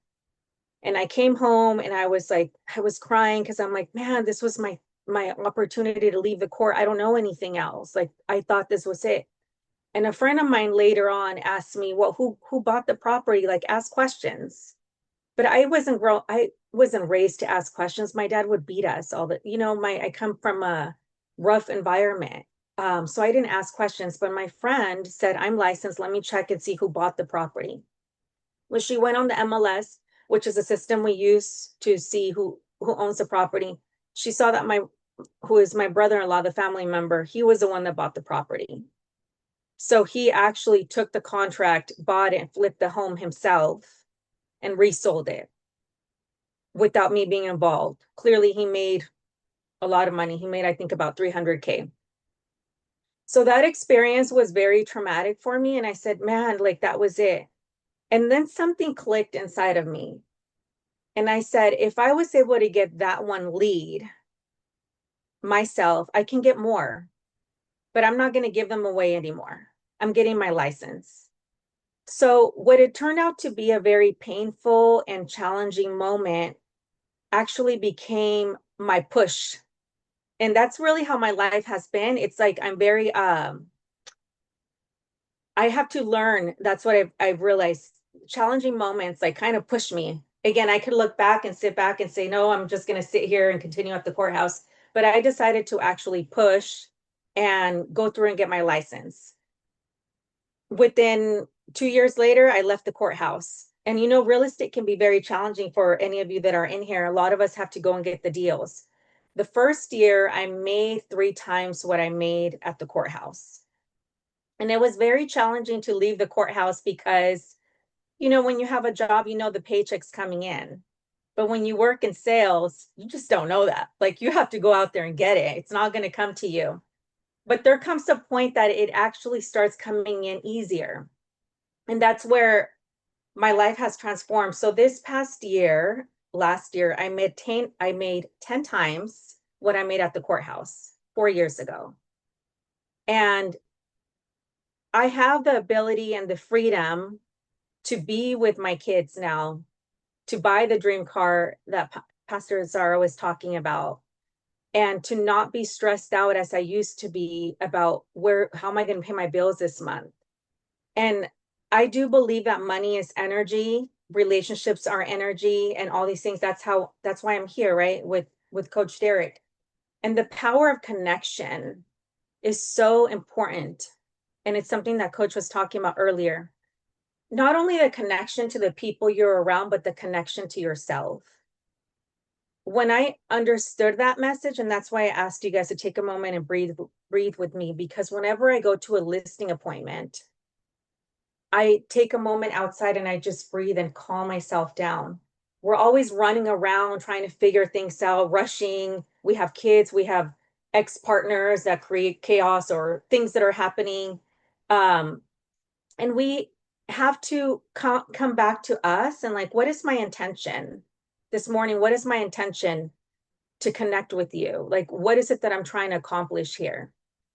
And I came home and I was crying because I'm like, man, this was my opportunity to leave the court. I don't know anything else. Like, I thought this was it. And a friend of mine later on asked me, well, who bought the property? Like, ask questions. But I wasn't raised to ask questions. My dad would beat us all the, I come from a rough environment. So I didn't ask questions, but my friend said, I'm licensed. Let me check and see who bought the property. Well, she went on the MLS, which is a system we use to see who owns the property. She saw that who is my brother-in-law, the family member, he was the one that bought the property. So he actually took the contract, bought it, and flipped the home himself and resold it without me being involved. Clearly, he made a lot of money. He made, I think, about 300K. So that experience was very traumatic for me. And I said, man, like that was it. And then something clicked inside of me. And I said, if I was able to get that one lead myself, I can get more, but I'm not going to give them away anymore. I'm getting my license. So what it turned out to be a very painful and challenging moment actually became my push. And that's really how my life has been. It's like I'm very I have to learn. That's what I've realized. Challenging moments like kind of push me. Again, I could look back and sit back and say, no, I'm just going to sit here and continue at the courthouse. But I decided to actually push and go through and get my license. Within 2 years later, I left the courthouse. And you know, real estate can be very challenging for any of you that are in here. A lot of us have to go and get the deals. The first year, I made 3 times what I made at the courthouse. And it was very challenging to leave the courthouse because, you know, when you have a job, you know the paycheck's coming in. But when you work in sales, you just don't know that. Like you have to go out there and get it. It's not going to come to you. But there comes a point that it actually starts coming in easier. And that's where my life has transformed. So this past year, last year, I made 10 times what I made at the courthouse 4 years ago. And I have the ability and the freedom to be with my kids now, to buy the dream car that Pastor Sara was talking about, and to not be stressed out as I used to be about how am I going to pay my bills this month? And I do believe that money is energy, relationships are energy, and all these things. That's why I'm here, right? With Coach Derek. And the power of connection is so important. And it's something that Coach was talking about earlier. Not only the connection to the people you're around, but the connection to yourself. When I understood that message, and that's why I asked you guys to take a moment and breathe with me, because whenever I go to a listing appointment, I take a moment outside and I just breathe and calm myself down. We're always running around trying to figure things out, rushing. We have kids, we have ex-partners that create chaos or things that are happening. And we have to come back to us and like, what is my intention this morning? What is my intention to connect with you? Like, what is it that I'm trying to accomplish here?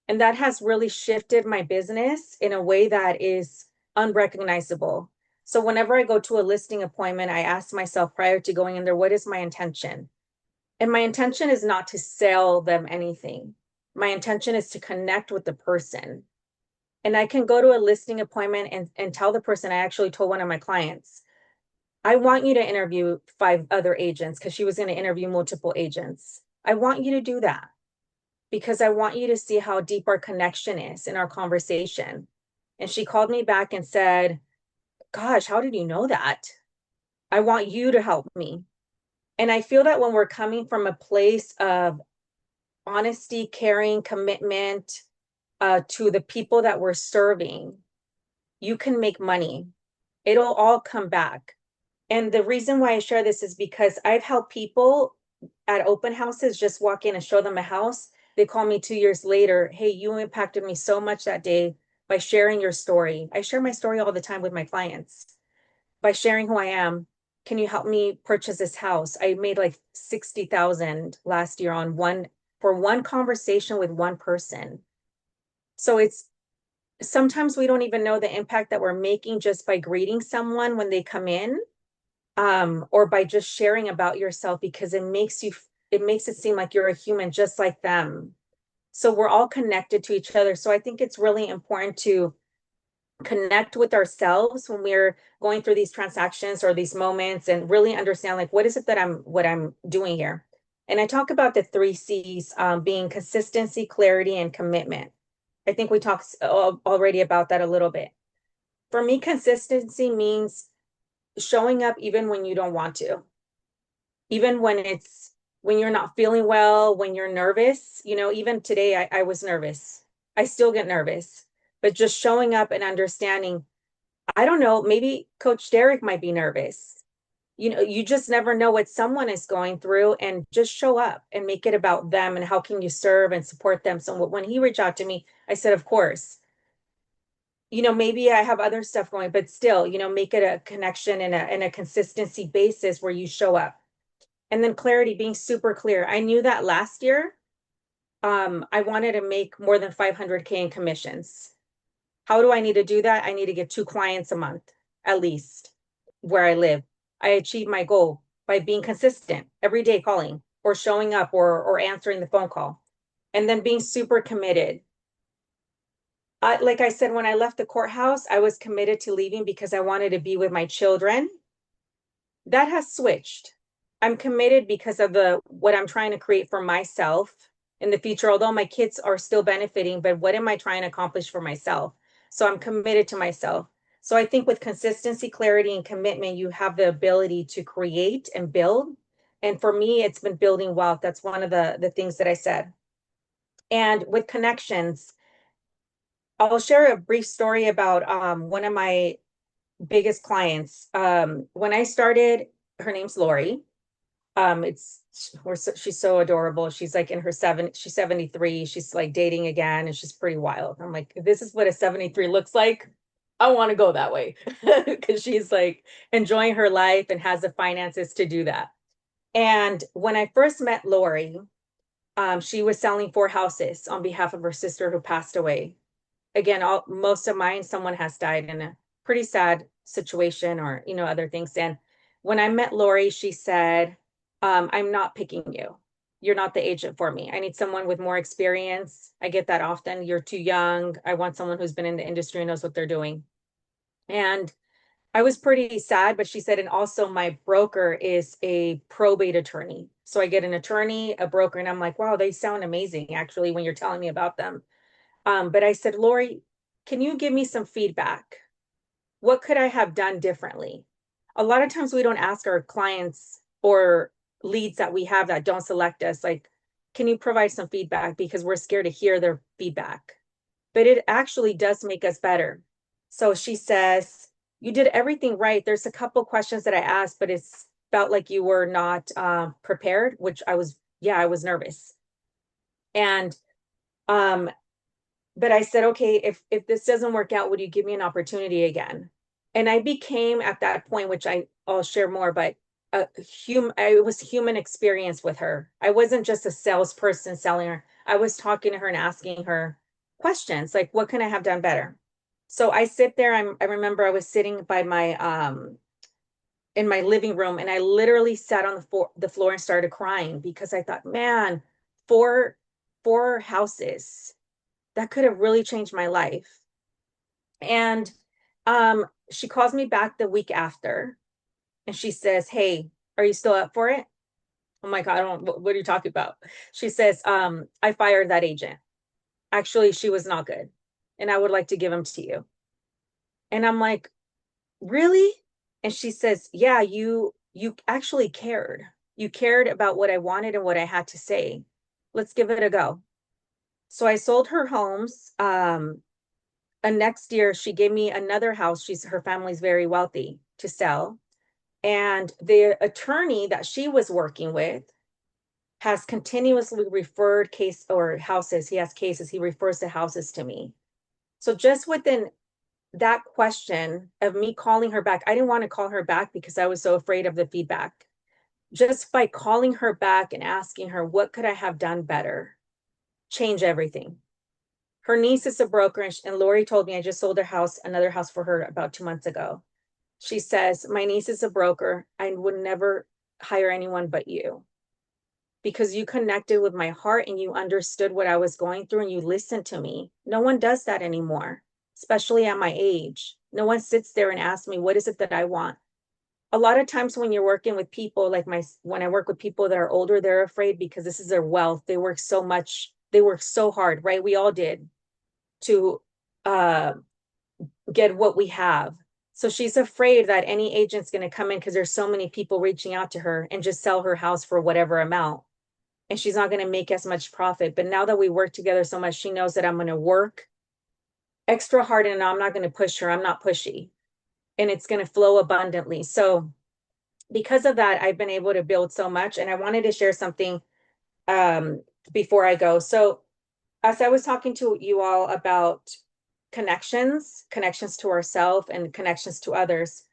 And that has really shifted my business in a way that is unrecognizable. So whenever I go to a listing appointment, I ask myself prior to going in there, what is my intention? And my intention is not to sell them anything. My intention is to connect with the person. And I can go to a listing appointment and tell the person, I actually told one of my clients, I want you to interview 5 other agents because she was going to interview multiple agents. I want you to do that because I want you to see how deep our connection is in our conversation. And she called me back and said, gosh, how did you know that? I want you to help me. And I feel that when we're coming from a place of honesty, caring, commitment, to the people that we're serving, you can make money. It'll all come back. And the reason why I share this is because I've helped people at open houses just walk in and show them a house. They call me 2 years later. Hey, you impacted me so much that day by sharing your story. I share my story all the time with my clients. By sharing who I am, can you help me purchase this house? I made like 60,000 last year for one conversation with one person. So it's sometimes we don't even know the impact that we're making just by greeting someone when they come in, or by just sharing about yourself, because it makes it seem like you're a human just like them. So we're all connected to each other. So I think it's really important to connect with ourselves when we're going through these transactions or these moments and really understand like what is it that I'm doing here. And I talk about the 3 C's, being consistency, clarity, and commitment. I think we talked already about that a little bit. For me, consistency means showing up even when you don't want to, even when you're not feeling well, when you're nervous. You know, even today I was nervous. I still get nervous, but just showing up and understanding, I don't know, maybe Coach Derek might be nervous. You know, you just never know what someone is going through, and just show up and make it about them and how can you serve and support them. So when he reached out to me, I said, of course. You know, maybe I have other stuff going, but still, you know, make it a connection and a consistency basis where you show up. And then clarity, being super clear. I knew that last year, I wanted to make more than 500K in commissions. How do I need to do that? I need to get 2 clients a month, at least, where I live. I achieved my goal by being consistent every day, calling or showing up or answering the phone call, and then being super committed. like I said, when I left the courthouse, I was committed to leaving because I wanted to be with my children. That has switched. I'm committed because of the what I'm trying to create for myself in the future, although my kids are still benefiting, but what am I trying to accomplish for myself? So I'm committed to myself. So I think with consistency, clarity, and commitment, you have the ability to create and build. And for me, it's been building wealth. That's one of the things that I said. And with connections, I'll share a brief story about one of my biggest clients. When I started, her name's Lori. She's so adorable. She's like in her she's 73. She's like dating again, and she's pretty wild. I'm like, if this is what a 73 looks like, I want to go that way because she's like enjoying her life and has the finances to do that. And when I first met Lori, she was selling 4 houses on behalf of her sister who passed away. Again, most of mine, someone has died in a pretty sad situation or, other things. And when I met Lori, she said, I'm not picking you. You're not the agent for me. I need someone with more experience. I get that often. You're too young. I want someone who's been in the industry and knows what they're doing. And I was pretty sad, but she said, and also my broker is a probate attorney. So I get an attorney, a broker, and I'm like, wow, they sound amazing actually when you're telling me about them. But I said, Lori, can you give me some feedback? What could I have done differently? A lot of times we don't ask our clients or leads that we have that don't select us, like, can you provide some feedback? Because we're scared to hear their feedback. But it actually does make us better. So she says, you did everything right. There's a couple questions that I asked, but it's felt like you were not prepared, which I was nervous. And but I said, okay, if this doesn't work out, would you give me an opportunity again? And I became at that point, which I'll share more, but it was human experience with her. I wasn't just a salesperson selling her. I was talking to her and asking her questions like, what can I have done better? So I sit there. I remember I was sitting by my in my living room, and I literally sat on the floor and started crying because I thought, man, four houses that could have really changed my life. And she calls me back the week after and she says, hey, are you still up for it? I'm like, I don't, what are you talking about? She says, I fired that agent. Actually, she was not good. And I would like to give him to you. And I'm like, really? And she says, yeah, you actually cared. You cared about what I wanted and what I had to say. Let's give it a go. So I sold her homes. And next year she gave me another house. Her family's very wealthy to sell. And the attorney that she was working with has continuously referred case or houses. He has cases. He refers the houses to me. So just within that question of me calling her back, I didn't want to call her back because I was so afraid of the feedback. Just by calling her back and asking her, what could I have done better? Change everything. Her niece is a broker, and Lori told me I just sold another house for her about 2 months ago. She says, my niece is a broker. I would never hire anyone but you because you connected with my heart and you understood what I was going through and you listened to me. No one does that anymore, especially at my age. No one sits there and asks me, what is it that I want? A lot of times when you're working with people when I work with people that are older, they're afraid because this is their wealth. They work so much. They work so hard, right? We all did to get what we have. So she's afraid that any agent's going to come in because there's so many people reaching out to her and just sell her house for whatever amount. And she's not going to make as much profit. But now that we work together so much, she knows that I'm going to work extra hard and I'm not going to push her. I'm not pushy. And it's going to flow abundantly. So because of that, I've been able to build so much. And I wanted to share something before I go. So as I was talking to you all about connections to ourselves and connections to others,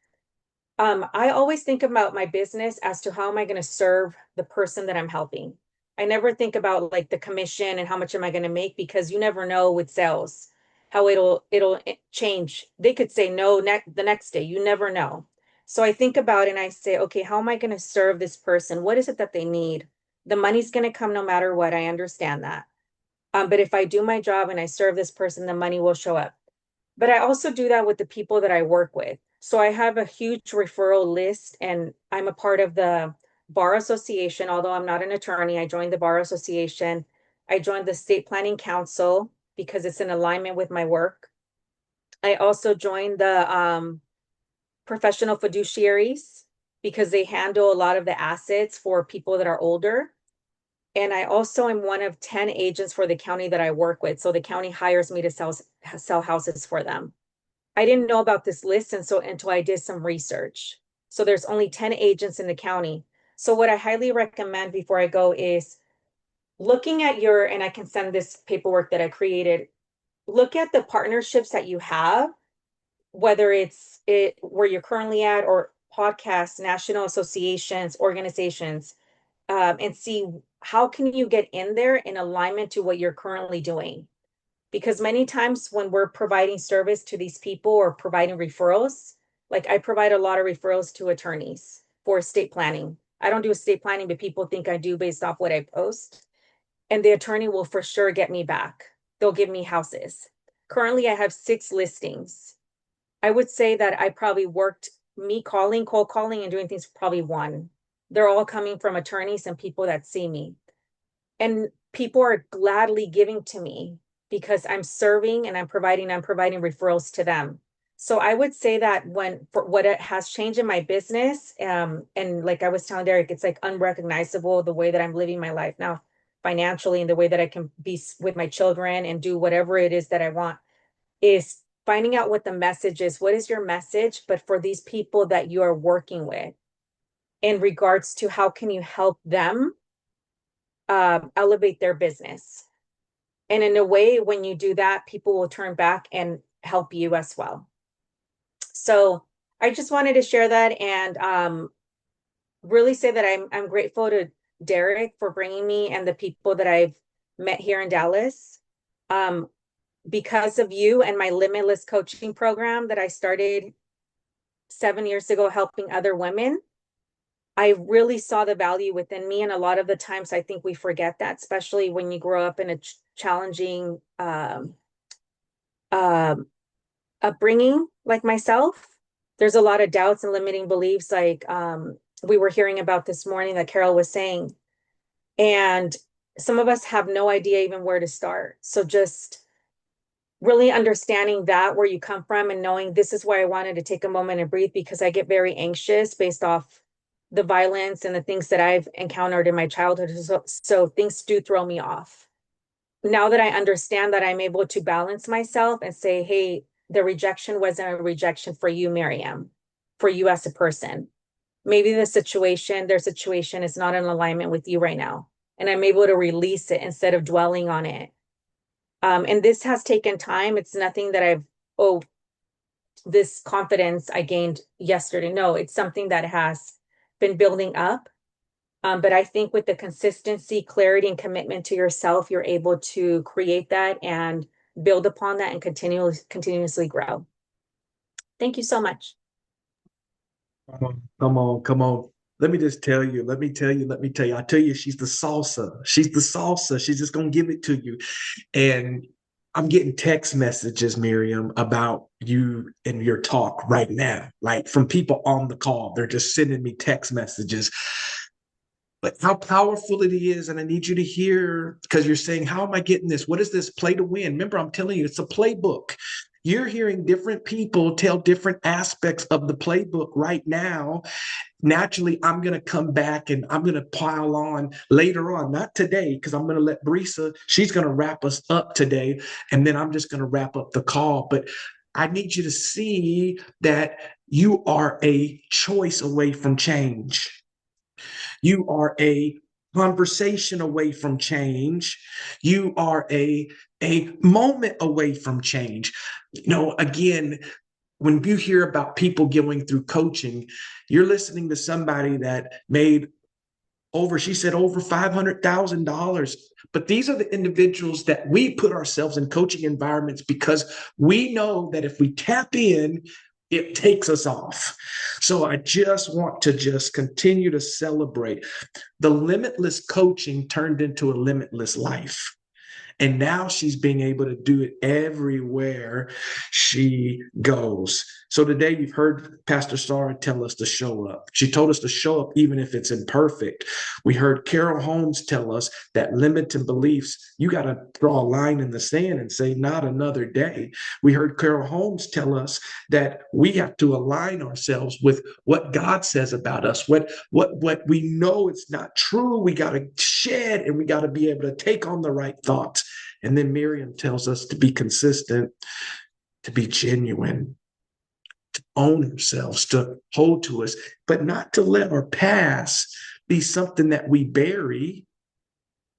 I always think about my business as to how am I going to serve the person that I'm helping. I never think about like the commission and how much am I going to make, because you never know with sales how it'll change. They could say no the next day. You never know. So I think about it and I say, okay, how am I going to serve this person? What is it that they need? The money's going to come no matter what. I understand that. But if I do my job and I serve this person, the money will show up. But I also do that with the people that I work with. So I have a huge referral list, and I'm a part of the Bar Association. Although I'm not an attorney, I joined the Bar Association. I joined the State Planning Council because it's in alignment with my work. I also joined the professional fiduciaries because they handle a lot of the assets for people that are older. And I also am one of 10 agents for the county that I work with. So the county hires me to sell houses for them. I didn't know about this list until I did some research. So there's only 10 agents in the county. So what I highly recommend before I go is looking at and I can send this paperwork that I created, look at the partnerships that you have, whether it's where you're currently at or podcasts, national associations, organizations, and see how can you get in there in alignment to what you're currently doing. Because many times when we're providing service to these people or providing referrals, like I provide a lot of referrals to attorneys for estate planning. I don't do estate planning, but people think I do based off what I post. And the attorney will for sure get me back. They'll give me houses. Currently, I have 6 listings. I would say that I probably worked me calling, cold calling, and doing things probably 1. They're all coming from attorneys and people that see me. And people are gladly giving to me because I'm serving and I'm providing referrals to them. So I would say that for what it has changed in my business, and like I was telling Derek, it's like unrecognizable the way that I'm living my life now financially and the way that I can be with my children and do whatever it is that I want, is finding out what the message is. What is your message? But for these people that you are working with, in regards to how can you help them elevate their business. And in a way, when you do that, people will turn back and help you as well. So I just wanted to share that and really say that I'm grateful to Derek for bringing me and the people that I've met here in Dallas. Because of you and my limitless coaching program that I started 7 years ago, helping other women, I really saw the value within me. And a lot of the times I think we forget that, especially when you grow up in a challenging upbringing like myself. There's a lot of doubts and limiting beliefs, like we were hearing about this morning that Carol was saying. And some of us have no idea even where to start. So just really understanding that, where you come from, and knowing this is why I wanted to take a moment and breathe, because I get very anxious based off the violence and the things that I've encountered in my childhood. So things do throw me off. Now that I understand that, I'm able to balance myself and say, hey, the rejection wasn't a rejection for you, Miriam, for you as a person. Maybe their situation is not in alignment with you right now. And I'm able to release it instead of dwelling on it. And this has taken time. It's nothing that this confidence I gained yesterday. No, it's something that has been building up. But I think with the consistency, clarity, and commitment to yourself, you're able to create that and build upon that and continuously grow. Thank you so much. Come on. Let me tell you. I tell you, she's the salsa. She's just going to give it to you. And I'm getting text messages, Miriam, about you and your talk right now, like from people on the call. They're just sending me text messages. But how powerful it is, and I need you to hear, because you're saying, how am I getting this? What is this play to win? Remember, I'm telling you, it's a playbook. You're hearing different people tell different aspects of the playbook right now. Naturally, I'm going to come back and I'm going to pile on later on, not today, because I'm going to let Brisa, she's going to wrap us up today, and then I'm just going to wrap up the call. But I need you to see that you are a choice away from change. You are a conversation away from change. You are a moment away from change. Again, when you hear about people going through coaching, you're listening to somebody that made over $500,000. But these are the individuals that we put ourselves in coaching environments because we know that if we tap in, it takes us off. So I just want to continue to celebrate. The limitless coaching turned into a limitless life. And now she's being able to do it everywhere she goes. So today you've heard Pastor Sara tell us to show up. She told us to show up even if it's imperfect. We heard Carol Holmes tell us that limited beliefs, you got to draw a line in the sand and say, not another day. We heard Carol Holmes tell us that we have to align ourselves with what God says about us, what we know it's not true. We got to shed, and we got to be able to take on the right thoughts. And then Miriam tells us to be consistent, to be genuine, to own ourselves, to hold to us, but not to let our past be something that we bury,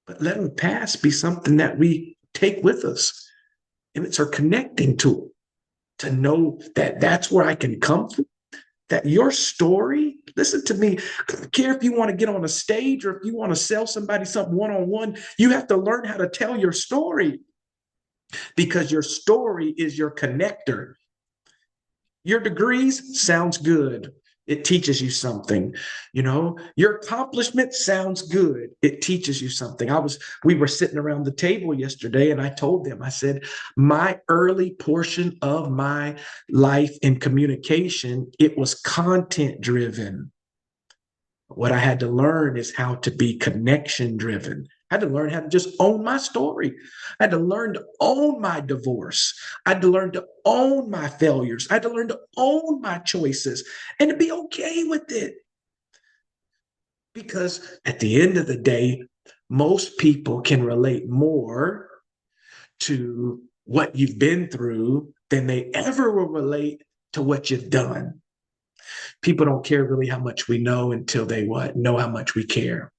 but let our past be something that we take with us. And it's our connecting tool to know that that's where I can come from, that your story, listen to me, I don't care if you want to get on a stage or if you want to sell somebody something one-on-one, you have to learn how to tell your story, because your story is your connector. Your degrees sounds good. It teaches you something. Your accomplishment sounds good. It teaches you something. We were sitting around the table yesterday, and I told them, I said, my early portion of my life in communication, it was content driven. What I had to learn is how to be connection driven. I had to learn how to just own my story. I had to learn to own my divorce. I had to learn to own my failures. I had to learn to own my choices and to be okay with it. Because at the end of the day, most people can relate more to what you've been through than they ever will relate to what you've done. People don't care really how much we know until they know how much we care.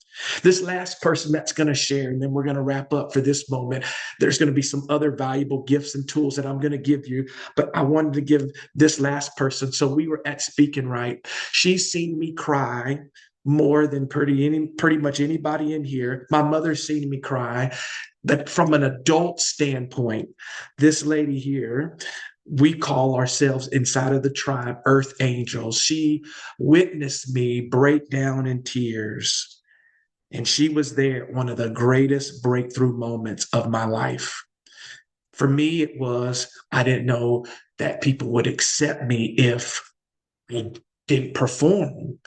This last person that's going to share, and then we're going to wrap up for this moment. There's going to be some other valuable gifts and tools that I'm going to give you, but I wanted to give this last person. So we were at Speaking Right. She's seen me cry more than pretty much anybody in here. My mother's seen me cry. But from an adult standpoint, this lady here, we call ourselves inside of the tribe Earth Angels. She witnessed me break down in tears. And she was there at one of the greatest breakthrough moments of my life. For me, it was, I didn't know that people would accept me if I didn't perform.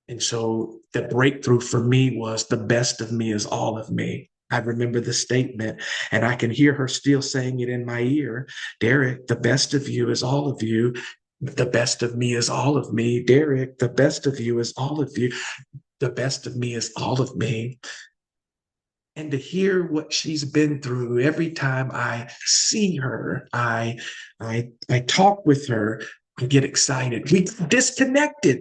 And so the breakthrough for me was, the best of me is all of me. I remember the statement, and I can hear her still saying it in my ear. Derek, the best of you is all of you. The best of me is all of me. Derek, the best of you is all of you. The best of me is all of me. And to hear what she's been through, every time I see her, I talk with her, I get excited. We disconnected.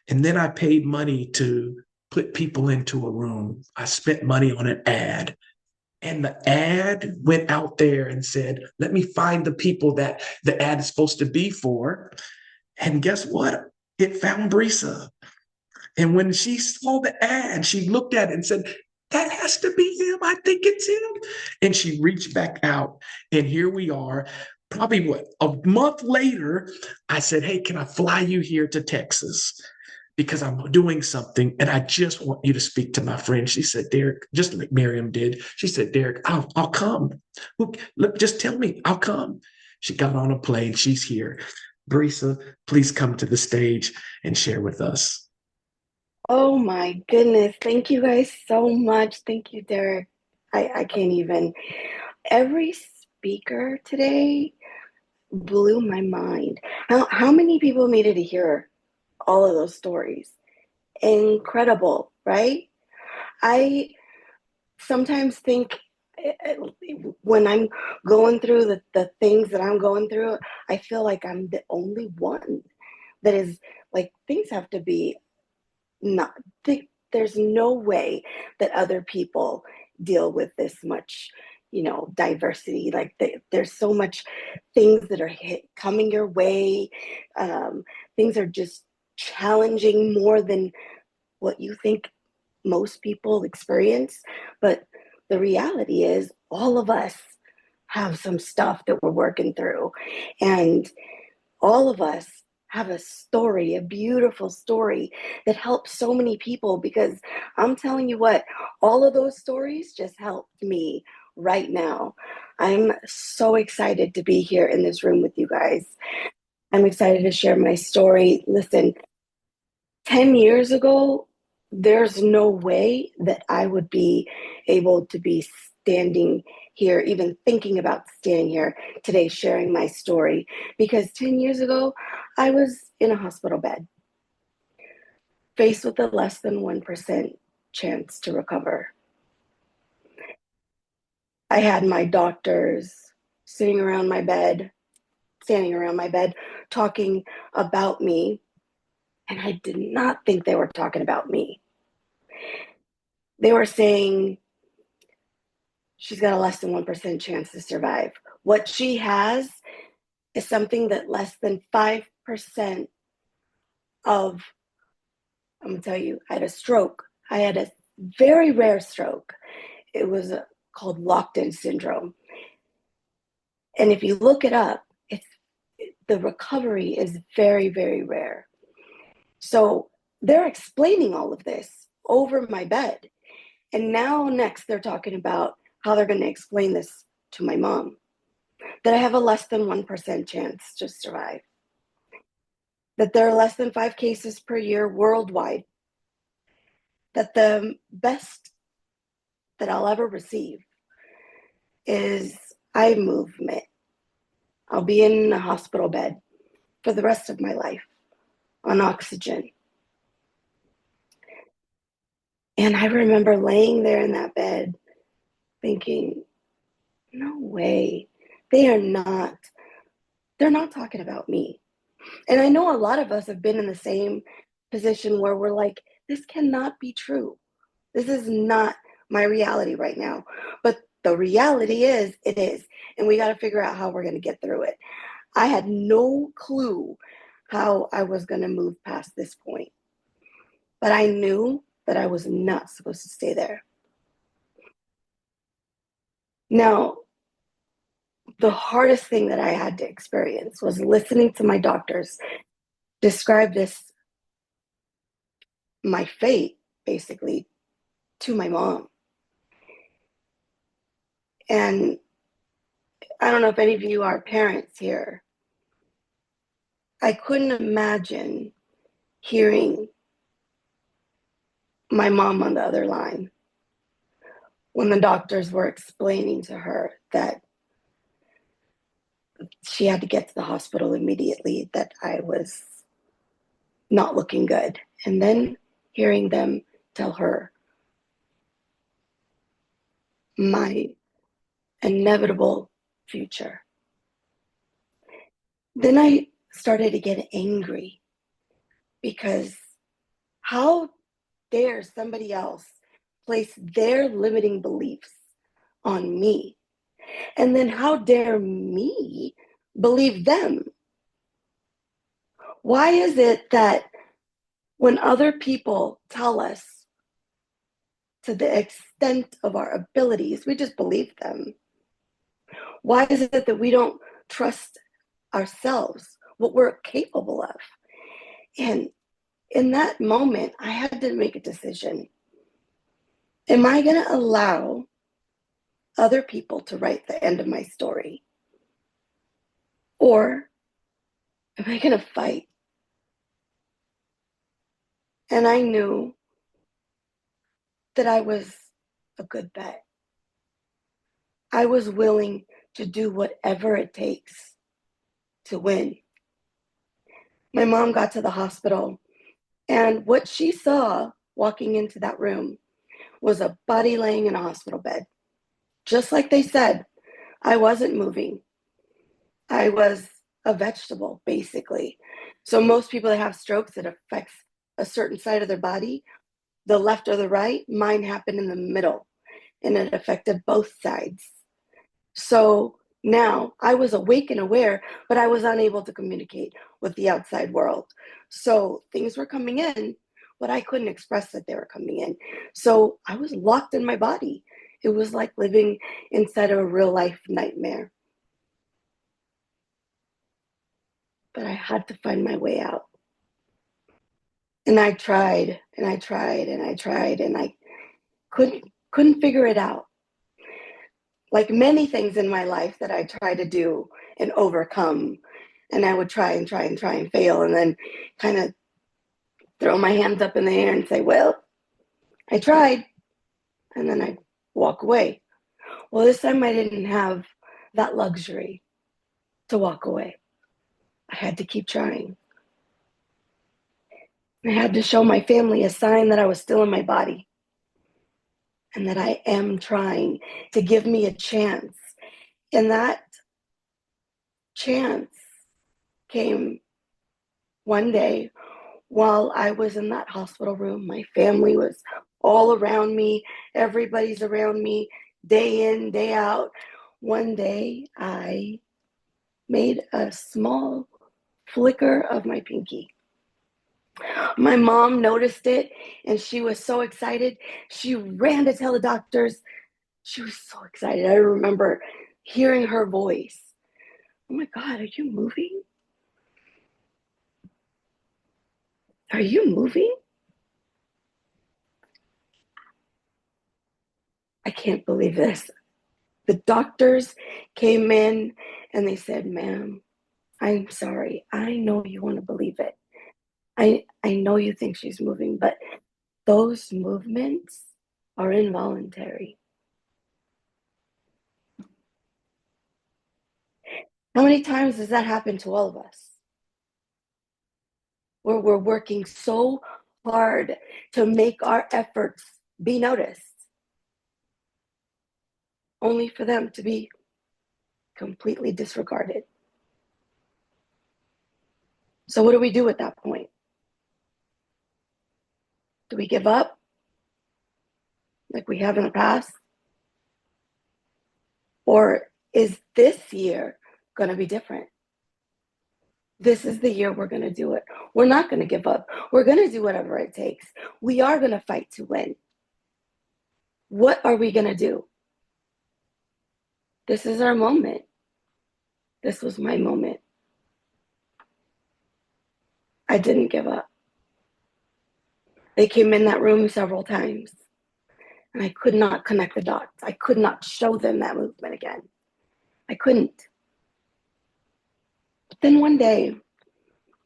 And then I paid money to put people into a room. I spent money on an ad. And the ad went out there and said, let me find the people that the ad is supposed to be for. And guess what? It found Brisa. And when she saw the ad, she looked at it and said, that has to be him. I think it's him. And she reached back out. And here we are. Probably a month later, I said, hey, can I fly you here to Texas? Because I'm doing something and I just want you to speak to my friend. She said, Derek, just like Miriam did. She said, Derek, I'll come. Look, just tell me, I'll come. She got on a plane. She's here. Brisa, please come to the stage and share with us. Oh my goodness. Thank you guys so much. Thank you, Derek. I can't even. Every speaker today blew my mind. How many people needed to hear all of those stories? Incredible, right? I sometimes think when I'm going through the things that I'm going through, I feel like I'm the only one that is like, things have to be not, there's no way that other people deal with this much, diversity. Like there's so much things that are coming your way. Things are just challenging more than what you think most people experience. But the reality is all of us have some stuff that we're working through, and all of us have a story, a beautiful story that helps so many people, because I'm telling you what, all of those stories just helped me right now. I'm so excited to be here in this room with you guys. I'm excited to share my story. Listen, 10 years ago, there's no way that I would be able to be standing here, even thinking about standing here today, sharing my story. Because 10 years ago, I was in a hospital bed, faced with a less than 1% chance to recover. I had my doctors standing around my bed, talking about me. And I did not think they were talking about me. They were saying, she's got a less than 1% chance to survive. What she has is something that less than 5% of, I'm going to tell you, I had a stroke. I had a very rare stroke. It was called locked-in syndrome. And if you look it up, the recovery is very, very rare. So they're explaining all of this over my bed. And now next they're talking about how they're going to explain this to my mom, that I have a less than 1% chance to survive, that there are less than 5 cases per year worldwide, that the best that I'll ever receive is eye movement. I'll be in a hospital bed for the rest of my life on oxygen. And I remember laying there in that bed thinking, no way, they're not talking about me. And I know a lot of us have been in the same position where we're like, this cannot be true. This is not my reality right now. But the reality is, it is. And we got to figure out how we're going to get through it. I had no clue how I was going to move past this point. But I knew that I was not supposed to stay there. Now, the hardest thing that I had to experience was listening to my doctors describe this, my fate, basically, to my mom. And I don't know if any of you are parents here. I couldn't imagine hearing my mom on the other line when the doctors were explaining to her that she had to get to the hospital immediately, that I was not looking good. And then hearing them tell her my inevitable future. Then I started to get angry, because how dare somebody else place their limiting beliefs on me? And then how dare me believe them? Why is it that when other people tell us to the extent of our abilities, we just believe them? Why is it that we don't trust ourselves, what we're capable of? And in that moment, I had to make a decision. Am I going to allow other people to write the end of my story? Or am I going to fight? And I knew that I was a good bet. I was willing to do whatever it takes to win. My mom got to the hospital, and what she saw walking into that room was a body laying in a hospital bed. Just like they said, I wasn't moving. I was a vegetable, basically. So most people that have strokes, it affects a certain side of their body, the left or the right. Mine happened in the middle, and it affected both sides. So now I was awake and aware, but I was unable to communicate with the outside world. So things were coming in, but I couldn't express that they were coming in. So I was locked in my body. It was like living inside of a real life nightmare. but I had to find my way out. And I tried and I tried and I tried and I couldn't figure it out. Like many things in my life that I try to do and overcome, and I would try and try and try and fail, and then kind of throw my hands up in the air and say, well, I tried, and then I walk away. Well, this time I didn't have that luxury to walk away. I had to keep trying. I had to show my family a sign that I was still in my body and that I am trying, to give me a chance. And that chance came one day while I was in that hospital room. My family was all around me. Everybody's around me day in, day out. One day I made a small flicker of my pinky. My mom noticed it and she was so excited. She ran to tell the doctors. She was so excited. I remember hearing her voice. Oh my God, are you moving? Are you moving? I can't believe this. The doctors came in and they said, ma'am, I'm sorry. I know you want to believe it. I know you think she's moving, but those movements are involuntary. How many times does that happen to all of us? Where we're working so hard to make our efforts be noticed, only for them to be completely disregarded. So what do we do at that point? Do we give up like we have in the past? Or is this year going to be different? This is the year we're going to do it. We're not going to give up. We're going to do whatever it takes. We are going to fight to win. What are we going to do? This is our moment. This was my moment. I didn't give up. They came in that room several times, and I could not connect the dots. I could not show them that movement again. I couldn't. But then one day,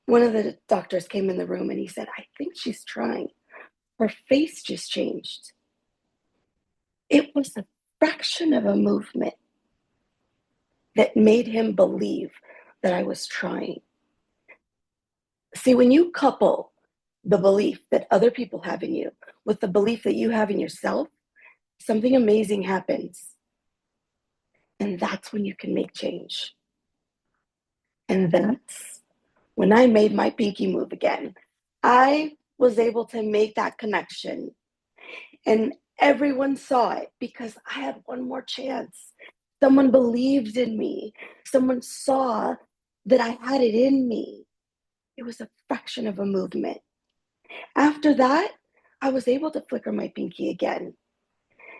one of the doctors came in the room and he said, I think she's trying. Her face just changed. It was a fraction of a movement that made him believe that I was trying. See, when you couple the belief that other people have in you with the belief that you have in yourself, something amazing happens. And that's when you can make change. And that's when I made my pinky move again. I was able to make that connection. And everyone saw it because I had one more chance. Someone believed in me. Someone saw that I had it in me. It was a fraction of a movement. After that, I was able to flicker my pinky again.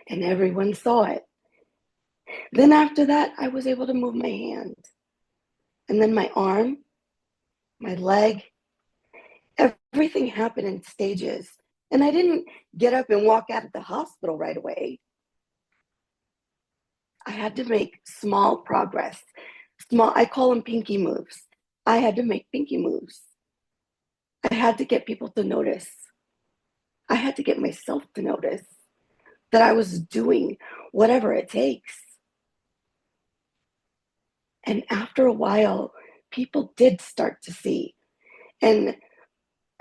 And everyone saw it. Then after that, I was able to move my hand. And then my arm, my leg, everything happened in stages. And I didn't get up and walk out of the hospital right away. I had to make small progress. I call them pinky moves. I had to make pinky moves. I had to get people to notice. I had to get myself to notice that I was doing whatever it takes. And after a while, people did start to see. And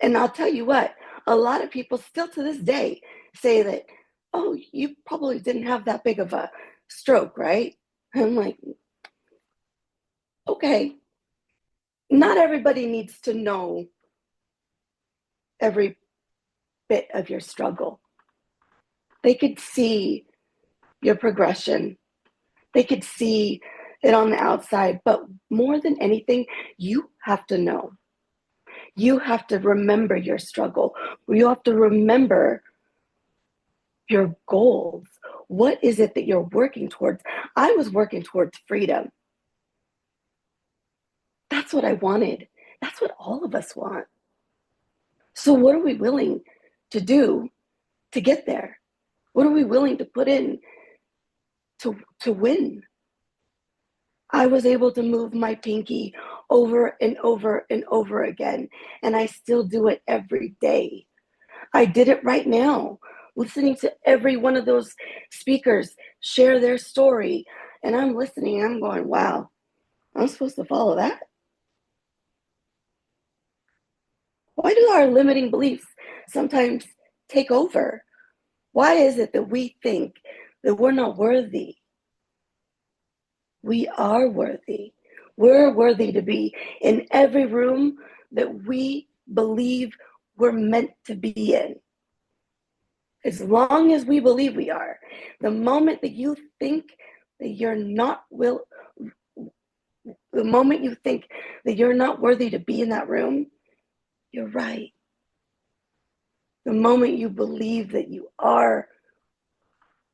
I'll tell you what, a lot of people still to this day say that, oh, you probably didn't have that big of a stroke, right? I'm like, okay, not everybody needs to know every bit of your struggle. They could see your progression. They could see it on the outside, but more than anything, you have to know. You have to remember your struggle. You have to remember your goals. What is it that you're working towards? I was working towards freedom. That's what I wanted. That's what all of us want. So what are we willing to do to get there? What are we willing to put in to win? I was able to move my pinky over and over and over again, and I still do it every day. I did it right now, listening to every one of those speakers share their story, and I'm listening, and I'm going, wow, I'm supposed to follow that? Why do our limiting beliefs sometimes take over? Why is it that we think that we're not worthy? We are worthy. We're worthy to be in every room that we believe we're meant to be in. As long as we believe we are, the moment that you think that you're not the moment you think that you're not worthy to be in that room, you're right. The moment you believe that you are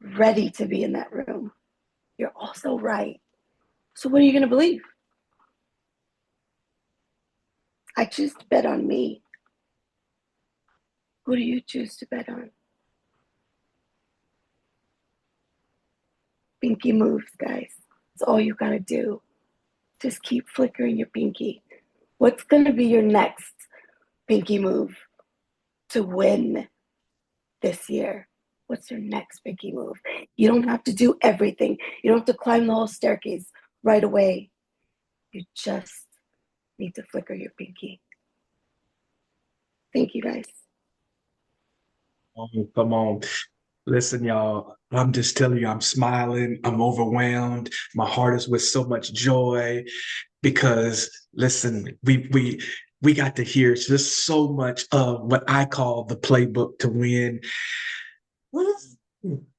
ready to be in that room, you're also right. So what are you going to believe? I choose to bet on me. Who do you choose to bet on? Pinky moves, guys. That's all you got to do. Just keep flickering your pinky. What's going to be your next pinky move to win this year? What's your next pinky move? You don't have to do everything. You don't have to climb the whole staircase right away. You just need to flicker your pinky. Thank you, guys. Oh, come on. Listen, y'all, I'm just telling you, I'm smiling. I'm overwhelmed. My heart is with so much joy because, listen, we got to hear just so much of what I call the playbook to win.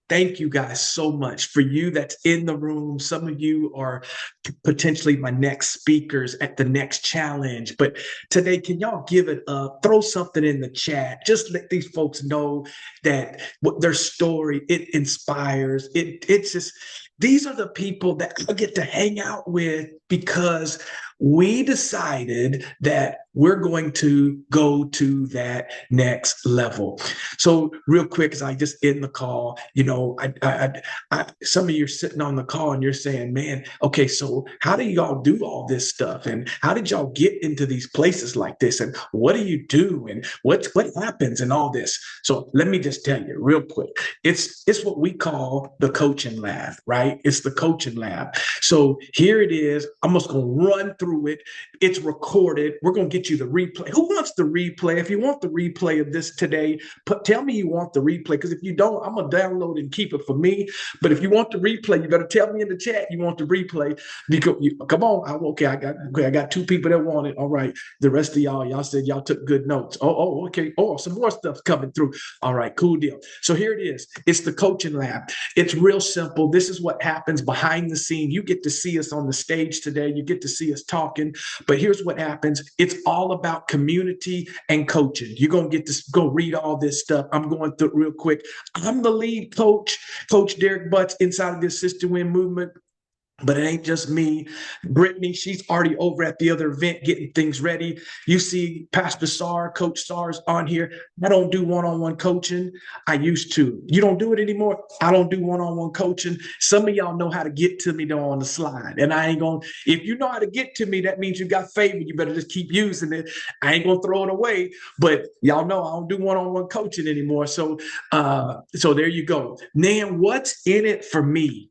Thank you guys so much. For you that's in the room, some of you are potentially my next speakers at the next challenge. But today, can y'all give it up? Throw something in the chat. Just let these folks know that what their story, it inspires. It's just, these are the people that I get to hang out with because we decided that we're going to go to that next level. So real quick, as I just end the call, you know, some of you are sitting on the call and you're saying, man, okay, so how do y'all do all this stuff? And how did y'all get into these places like this? And what do you do? And what happens and all this? So let me just tell you real quick. It's what we call the coaching lab, right? It's the coaching lab. So here it is. I'm just going to run through it. It's recorded. We're going to get you the replay. Who wants the replay? If you want the replay of this today, tell me you want the replay. Because if you don't, I'm going to download and keep it for me. But if you want the replay, you better tell me in the chat you want the replay. Because come on. I got two people that want it. All right. The rest of y'all said y'all took good notes. Okay. Oh, some more stuff's coming through. All right. Cool deal. So here it is. It's the coaching lab. It's real simple. This is what happens behind the scene. You get to see us on the stage today. You get to see us talking. But here's what happens. It's all about community and coaching. You're going to get to go read all this stuff. I'm going through it real quick. I'm the lead coach, Coach Derek Butts, inside of the Assist to Win movement. But it ain't just me. Brittany, she's already over at the other event getting things ready. You see Pastor Sara, Coach Sara's on here. I don't do one-on-one coaching. I used to. You don't do it anymore? I don't do one-on-one coaching. Some of y'all know how to get to me though on the slide. And I ain't going to, if you know how to get to me, that means you got favor. You better just keep using it. I ain't going to throw it away. But y'all know I don't do one-on-one coaching anymore. So there you go. Nan, what's in it for me?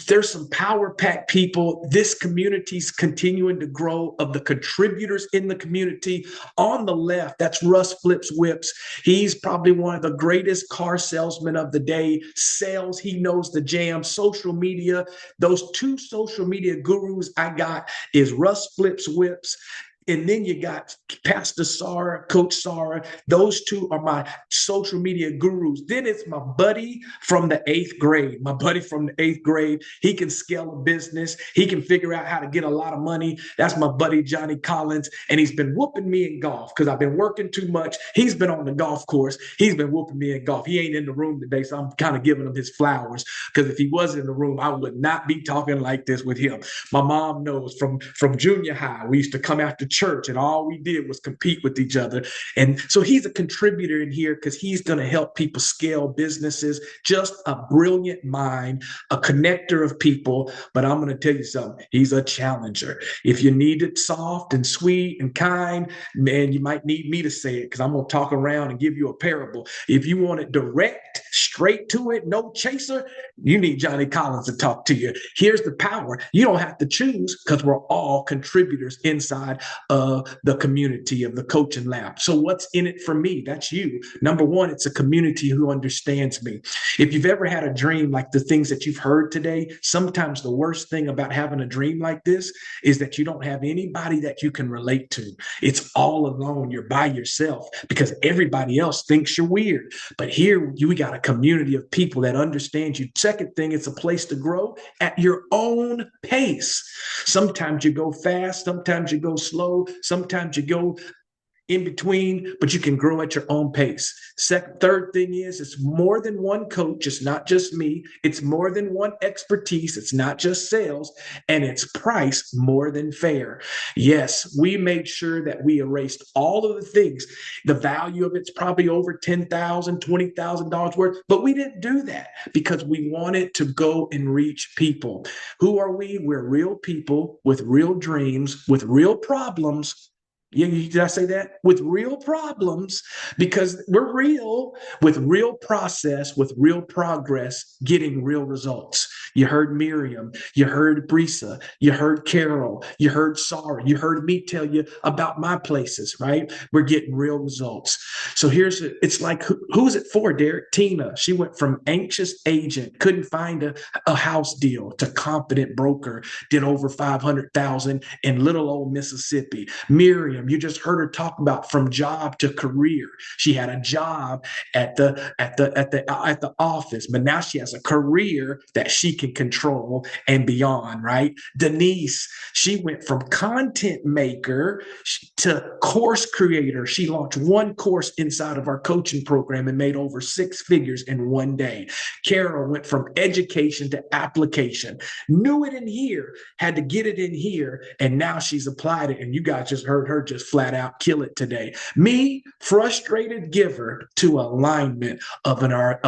There's some power pack people. This community's continuing to grow of the contributors in the community. On the left, that's Russ Flips Whips. He's probably one of the greatest car salesmen of the day. Sales, he knows the jam. Social media, those two social media gurus I got is Russ Flips Whips. And then you got Pastor Sara, Coach Sara. Those two are my social media gurus. Then it's my buddy from the 8th grade. My buddy from the 8th grade. He can scale a business. He can figure out how to get a lot of money. That's my buddy, Johnny Collins. And he's been whooping me in golf because I've been working too much. He's been on the golf course. He's been whooping me in golf. He ain't in the room today, so I'm kind of giving him his flowers because if he was in the room, I would not be talking like this with him. My mom knows from junior high, we used to come after church and all we did was compete with each other. And so he's a contributor in here because he's going to help people scale businesses. Just a brilliant mind, a connector of people. But I'm going to tell you something. He's a challenger. If you need it soft and sweet and kind, man, you might need me to say it because I'm going to talk around and give you a parable. If you want it direct, straight to it, no chaser, you need Johnny Collins to talk to you. Here's the power. You don't have to choose because we're all contributors inside of the community of the coaching lab. So what's in it for me? That's you. Number one, it's a community who understands me. If you've ever had a dream like the things that you've heard today, sometimes the worst thing about having a dream like this is that you don't have anybody that you can relate to. It's all alone. You're by yourself because everybody else thinks you're weird. But here we got a community of people that understand you. Second thing, it's a place to grow at your own pace. Sometimes you go fast, sometimes you go slow, sometimes you go in between, but you can grow at your own pace. Third thing is it's more than one coach. It's not just me. It's more than one expertise. It's not just sales, and it's price more than fair. Yes, we made sure that we erased all of the things. The value of it's probably over $10,000, $20,000 worth, but we didn't do that because we wanted to go and reach people. Who are we? We're real people with real dreams, with real problems. Did I say that? With real problems, because we're real, with real process, with real progress, getting real results. You heard Miriam, you heard Brisa, you heard Carol, you heard Sara, you heard me tell you about my places, right? We're getting real results. So it's like, who's it for, Derek? Tina, she went from anxious agent, couldn't find a house deal, to confident broker, did over 500,000 in little old Mississippi. Miriam, you just heard her talk about from job to career. She had a job at the office, but now she has a career that she can control and beyond, right? Denise, she went from content maker to course creator. She launched one course inside of our coaching program and made over 6 figures in one day. Carol went from education to application, knew it in here, had to get it in here, and now she's applied it. And you guys just heard her just flat out kill it today. Me, frustrated giver to alignment of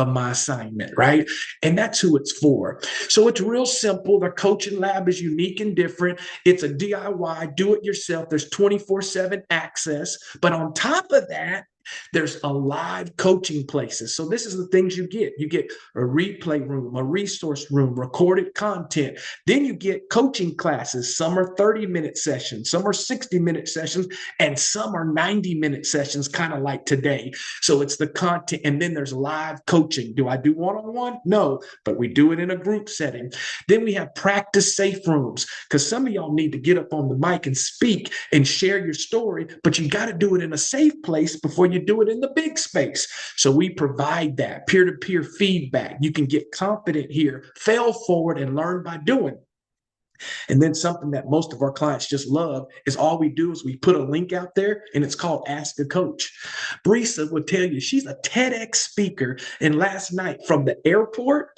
my assignment, right? And that's who it's for. So it's real simple. The coaching lab is unique and different. It's a DIY, do it yourself. There's 24/7 access. But on top of that, there's a live coaching places. So this is the things you get. You get a replay room, a resource room, recorded content. Then you get coaching classes. Some are 30-minute sessions, some are 60-minute sessions, and some are 90-minute sessions, kind of like today. So it's the content. And then there's live coaching. Do I do one-on-one? No, but we do it in a group setting. Then we have practice safe rooms, because some of y'all need to get up on the mic and speak and share your story, but you got to do it in a safe place before you do it in the big space. So we provide that peer-to-peer feedback. You can get confident here, fail forward, and learn by doing. And then something that most of our clients just love is all we do is we put a link out there, and it's called Ask a Coach. Brisa would tell you she's a TEDx speaker. And last night, from the airport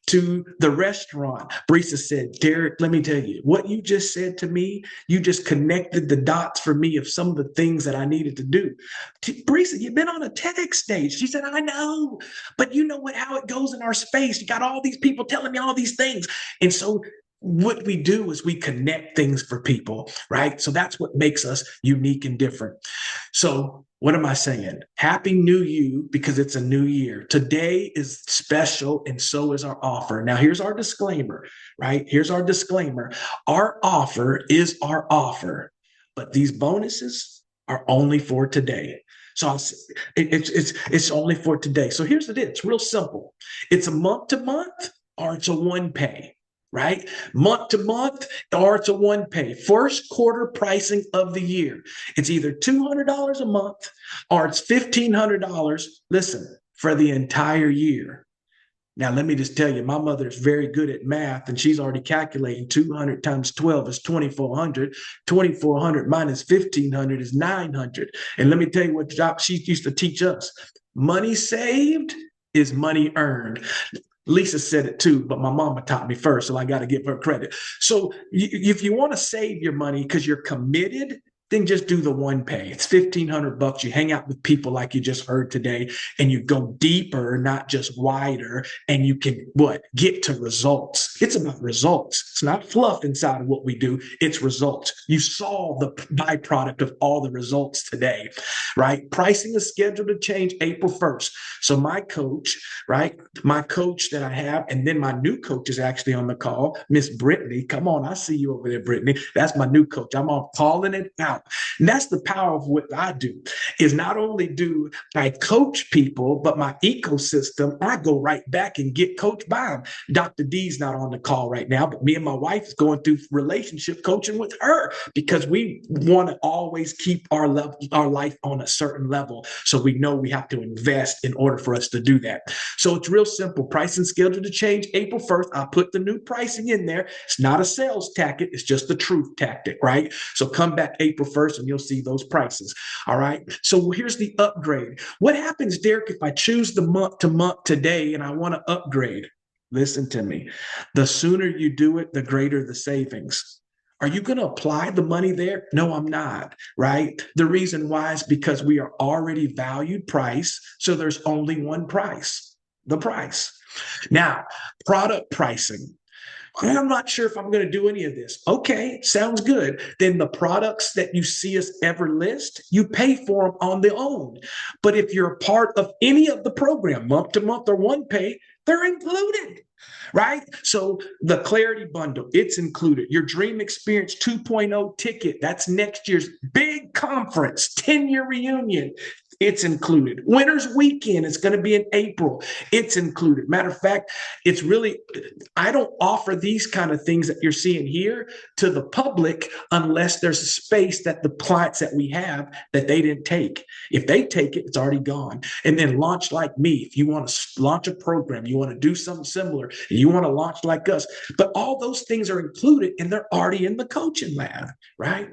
to the restaurant, Brisa said, Derek, let me tell you, what you just said to me, you just connected the dots for me of some of the things that I needed to do. Brisa, you've been on a TEDx stage. She said, I know, but you know how it goes in our space. You got all these people telling me all these things. And so what we do is we connect things for people, right? So that's what makes us unique and different. So what am I saying? Happy New You, because it's a new year. Today is special, and so is our offer. Now, here's our disclaimer, right? Here's our disclaimer. Our offer is our offer, but these bonuses are only for today. So it's only for today. So here's the deal. It's real simple. It's a month to month, or it's a one pay. Right? Month to month, or it's a one pay. First quarter pricing of the year. It's either $200 a month or it's $1,500, listen, for the entire year. Now, let me just tell you, my mother is very good at math, and she's already calculating 200 times 12 is 2,400. 2,400 minus 1,500 is 900. And let me tell you what job she used to teach us. Money saved is money earned. Lisa said it too, but my mama taught me first, so I got to give her credit. So if you want to save your money because you're committed then just do the one pay. It's $1,500. You hang out with people like you just heard today, and you go deeper, not just wider, and you can get to results. It's about results. It's not fluff inside of what we do. It's results. You saw the byproduct of all the results today, right? Pricing is scheduled to change April 1st. So my coach, right? My coach that I have, and then my new coach is actually on the call, Miss Brittany. Come on, I see you over there, Brittany. That's my new coach. I'm on calling it out. And that's the power of what I do, is not only do I coach people, but my ecosystem, I go right back and get coached by them. Dr. D's not on the call right now, but me and my wife is going through relationship coaching with her because we want to always keep our life on a certain level. So we know we have to invest in order for us to do that. So it's real simple. Pricing scheduled to change April 1st. I put the new pricing in there. It's not a sales tactic. It's just the truth tactic, right? So come back April 1st and you'll see those prices. All right. So here's the upgrade. What happens, Derek, if I choose the month to month today and I want to upgrade? Listen to me. The sooner you do it, the greater the savings. Are you going to apply the money there? No, I'm not, right? The reason why is because we are already valued price. So there's only one price, the price. Now, product pricing. I'm not sure if I'm going to do any of this. Okay, sounds good. Then the products that you see us ever list, you pay for them on their own. But if you're a part of any of the program, month to month or one pay, they're included, right? So the Clarity Bundle, it's included. Your Dream Experience 2.0 ticket, that's next year's big conference, 10-year reunion. It's included. Winter's Weekend, it's going to be in April. It's included. Matter of fact, it's really, I don't offer these kind of things that you're seeing here to the public unless there's a space that the clients that we have that they didn't take. If they take it, it's already gone. And then launch like me. If you want to launch a program, you want to do something similar, and you want to launch like us. But all those things are included and they're already in the coaching lab, right?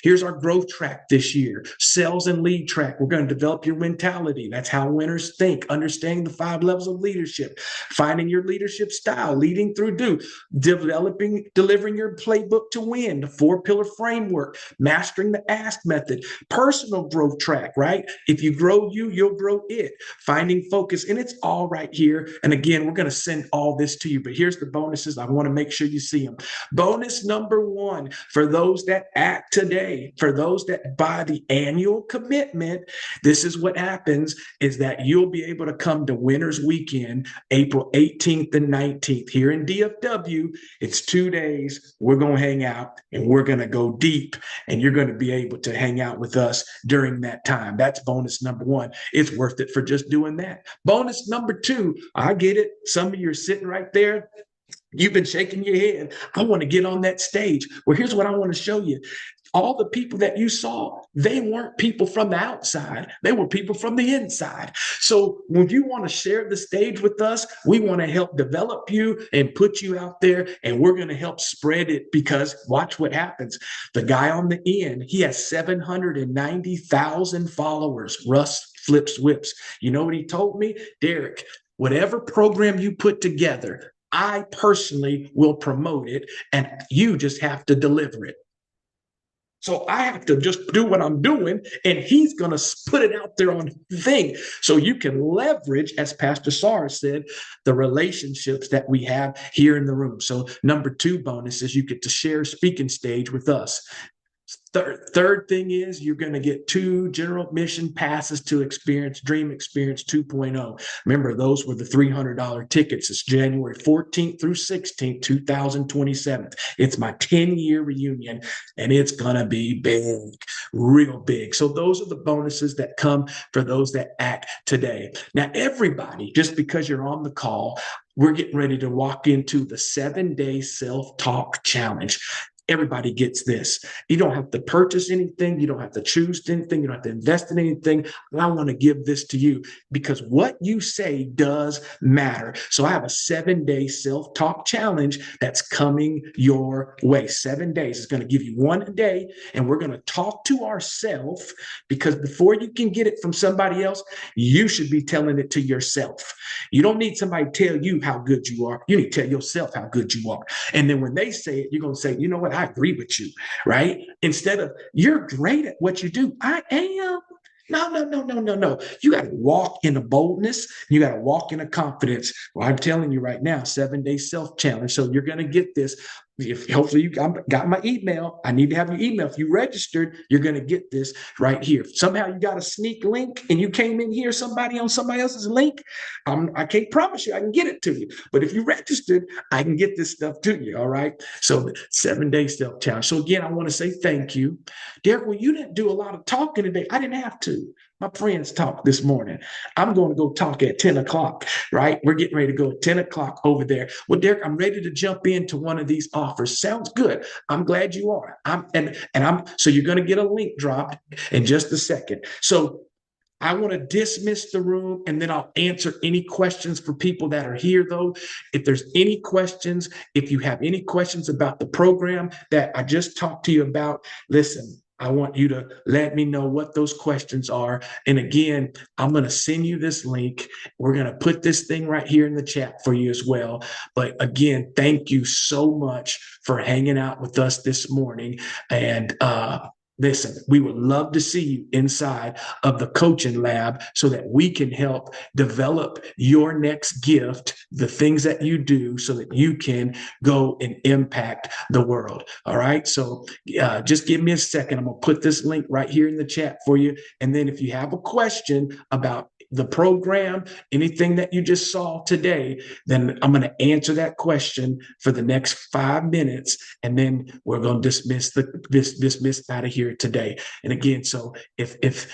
Here's our growth track this year. Sales and lead track. We're going to develop your mentality. That's how winners think. Understanding the 5 levels of leadership, finding your leadership style, leading through delivering your playbook to win, the 4-pillar framework, mastering the ask method, personal growth track, right? If you grow you'll grow it, finding focus, and it's all right here. And again, we're going to send all this to you, but here's the bonuses. I want to make sure you see them. Bonus number 1, for those that act today, for those that buy the annual commitment, this is what happens is that you'll be able to come to Winners Weekend, April 18th and 19th here in DFW. It's 2 days. We're going to hang out and we're going to go deep, and you're going to be able to hang out with us during that time. That's bonus number 1. It's worth it for just doing that. Bonus number 2, I get it. Some of you are sitting right there. You've been shaking your head. I want to get on that stage. Well, here's what I want to show you. All the people that you saw, they weren't people from the outside. They were people from the inside. So when you want to share the stage with us, we want to help develop you and put you out there, and we're going to help spread it, because watch what happens. The guy on the end, he has 790,000 followers. Russ Flips Whips. You know what he told me? Derek, whatever program you put together, I personally will promote it, and you just have to deliver it. So I have to just do what I'm doing, and he's going to put it out there on the thing. So you can leverage, as Pastor Sara said, the relationships that we have here in the room. So number 2 bonus is you get to share speaking stage with us. Third thing is you're going to get 2 general admission passes to Dream Experience 2.0. Remember, those were the $300 tickets. It's January 14th through 16th, 2027. It's my 10-year reunion, and it's going to be big, real big. So those are the bonuses that come for those that act today. Now, everybody, just because you're on the call, we're getting ready to walk into the 7-day self-talk challenge. Everybody gets this. You don't have to purchase anything. You don't have to choose anything. You don't have to invest in anything. I want to give this to you because what you say does matter. So I have a 7-day self-talk challenge that's coming your way. 7 days. It's going to give you 1 a day, and we're going to talk to ourselves, because before you can get it from somebody else, you should be telling it to yourself. You don't need somebody to tell you how good you are. You need to tell yourself how good you are. And then when they say it, you're going to say, you know what? I agree with you, right? Instead of, you're great at what you do. I am. No, no, no, no, no, no. You got to walk in a boldness. You got to walk in a confidence. Well, I'm telling you right now, 7-day self-challenge. So you're going to get this. If hopefully you got my email, I need to have your email. If you registered, you're going to get this right here. If somehow you got a sneak link and you came in here, somebody on somebody else's link, I can't promise you I can get it to you. But if you registered, I can get this stuff to you. All right. So the 7-day self-challenge. So again, I want to say thank you. Derek, well, you didn't do a lot of talking today. I didn't have to. My friends talked this morning. I'm going to go talk at 10 o'clock, right? We're getting ready to go at 10 o'clock over there. Well, Derek, I'm ready to jump into one of these offers. Sounds good. I'm glad you are. So you're going to get a link dropped in just a second. So I want to dismiss the room and then I'll answer any questions for people that are here, though. If there's any questions, if you have any questions about the program that I just talked to you about, listen, I want you to let me know what those questions are. And again, I'm going to send you this link. We're going to put this thing right here in the chat for you as well. But again, thank you so much for hanging out with us this morning. And listen, we would love to see you inside of the coaching lab so that we can help develop your next gift, the things that you do so that you can go and impact the world. All right. So just give me a second. I'm going to put this link right here in the chat for you. And then if you have a question about the program, anything that you just saw today, then I'm going to answer that question for the next 5 minutes, and then we're going to dismiss out of here today. And again, so if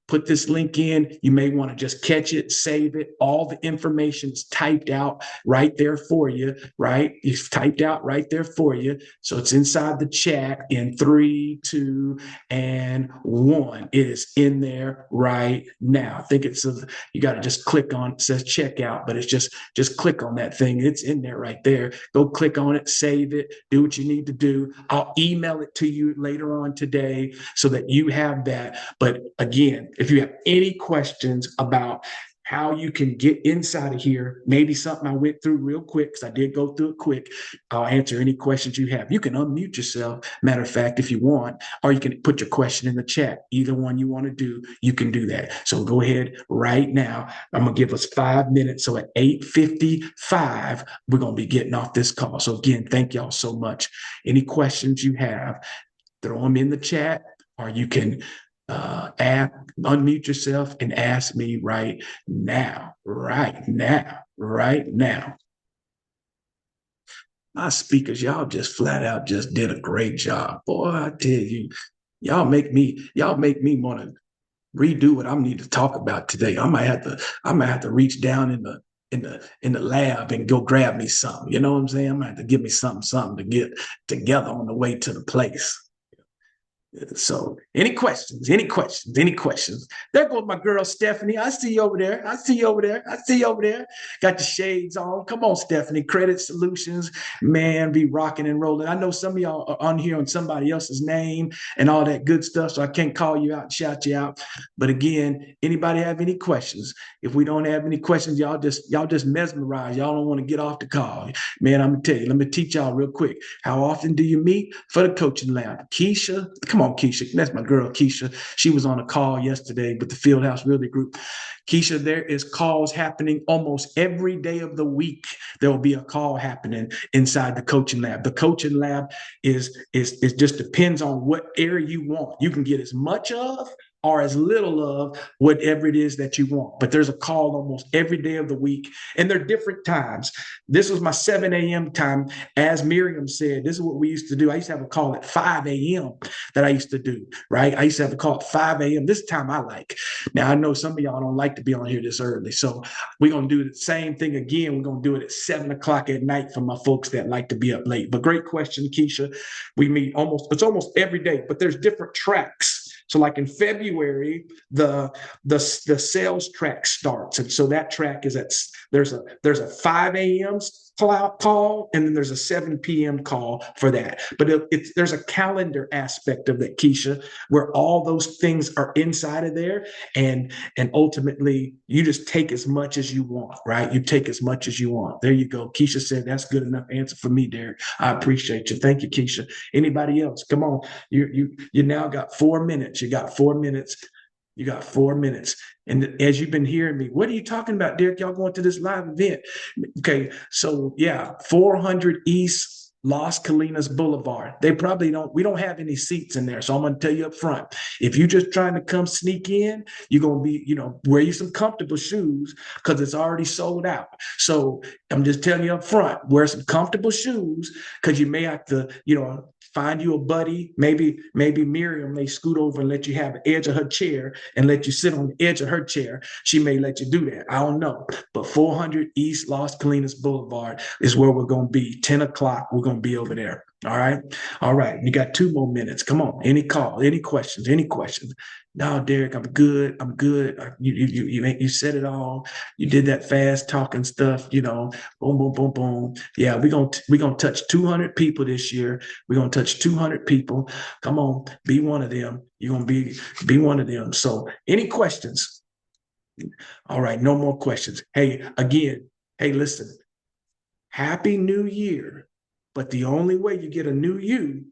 put this link in, you may want to just catch it, save it. All the information is typed out right there for you, right? It's typed out right there for you. So it's inside the chat in 3, 2, and 1. It is in there right now. I think it's you got to just click on it. It says checkout, but it's just click on that thing. It's in there right there. Go click on it, save it, do what you need to do. I'll email it to you later on today so that you have that. But again, if you have any questions about how you can get inside of here, maybe something I went through real quick, because I did go through it quick, I'll answer any questions you have. You can unmute yourself, matter of fact, if you want, or you can put your question in the chat. Either one you want to do, you can do that. So go ahead right now. I'm going to give us 5 minutes. So at 8:55, we're going to be getting off this call. So again, thank y'all so much. Any questions you have, throw them in the chat, or you can unmute yourself and ask me right now. My speakers, y'all just flat out just did a great job. Boy, I tell you, y'all make me want to redo what I need to talk about today. I might have to reach down in the lab and go grab me something. You know what I'm saying? I might have to give me something to get together on the way to the place. So any questions? There goes my girl, Stephanie. I see you over there. Got the shades on. Come on, Stephanie. Credit Solutions, man, be rocking and rolling. I know some of y'all are on here on somebody else's name and all that good stuff, so I can't call you out and shout you out. But again, anybody have any questions? If we don't have any questions, y'all just mesmerize. Y'all don't want to get off the call. Man, I'm going to tell you, let me teach y'all real quick. How often do you meet for the coaching lab? Keisha, come on, Keisha. That's my girl, Keisha. She was on a call yesterday with the Fieldhouse Realty Group. Keisha, there is calls happening almost every day of the week. There will be a call happening inside the coaching lab. The coaching lab is just depends on what area you want. You can get as much of or as little of whatever it is that you want. But there's a call almost every day of the week, and they're different times. This was my 7 a.m. time. As Miriam said, this is what we used to do. I used to have a call at 5 a.m. that I used to do, right? I used to have a call at 5 a.m. This time I like. Now, I know some of y'all don't like to be on here this early, so we're going to do the same thing again. We're going to do it at 7 o'clock at night for my folks that like to be up late. But great question, Keisha. We meet almost every day, but there's different tracks So like in February, the sales track starts. And so that track is there's a 5 a.m. call, and then there's a 7 p.m. call for that. But there's a calendar aspect of that, Keisha, where all those things are inside of there. And ultimately, you just take as much as you want, right? You take as much as you want. There you go. Keisha said that's good enough answer for me, Derek. I appreciate you. Thank you, Keisha. Anybody else? Come on. You now got 4 minutes. You got 4 minutes. You got 4 minutes. And as you've been hearing me, what are you talking about, Derek? Y'all going to this live event? Okay, so yeah, 400 East Las Colinas Boulevard. We don't have any seats in there. So I'm going to tell you up front, if you're just trying to come sneak in, you're going to be, wear you some comfortable shoes because it's already sold out. So I'm just telling you up front, wear some comfortable shoes because you may have to, find you a buddy. Maybe Miriam may scoot over and let you have the edge of her chair and let you sit on the edge of her chair. She may let you do that. I don't know. But 400 East Las Colinas Boulevard is where we're going to be. 10 o'clock, we're going to be over there. All right. All right. You got 2 more minutes. Come on. Any call, any questions? No, Derek, I'm good. You said it all. You did that fast talking stuff, boom, boom, boom, boom. Yeah, we're gonna touch 200 people this year. We're gonna touch 200 people. Come on, be one of them. You're gonna be one of them. So any questions? All right, no more questions. Hey, listen, Happy New Year. But the only way you get a new you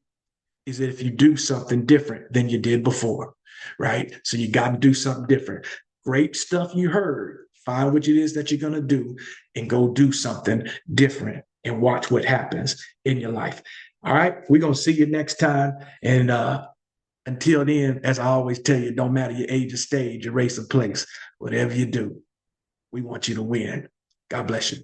is that if you do something different than you did before, right? So you got to do something different. Great stuff you heard. Find what it is that you're going to do and go do something different and watch what happens in your life. All right. We're going to see you next time. And until then, as I always tell you, don't matter your age or stage, your race or place, whatever you do, we want you to win. God bless you.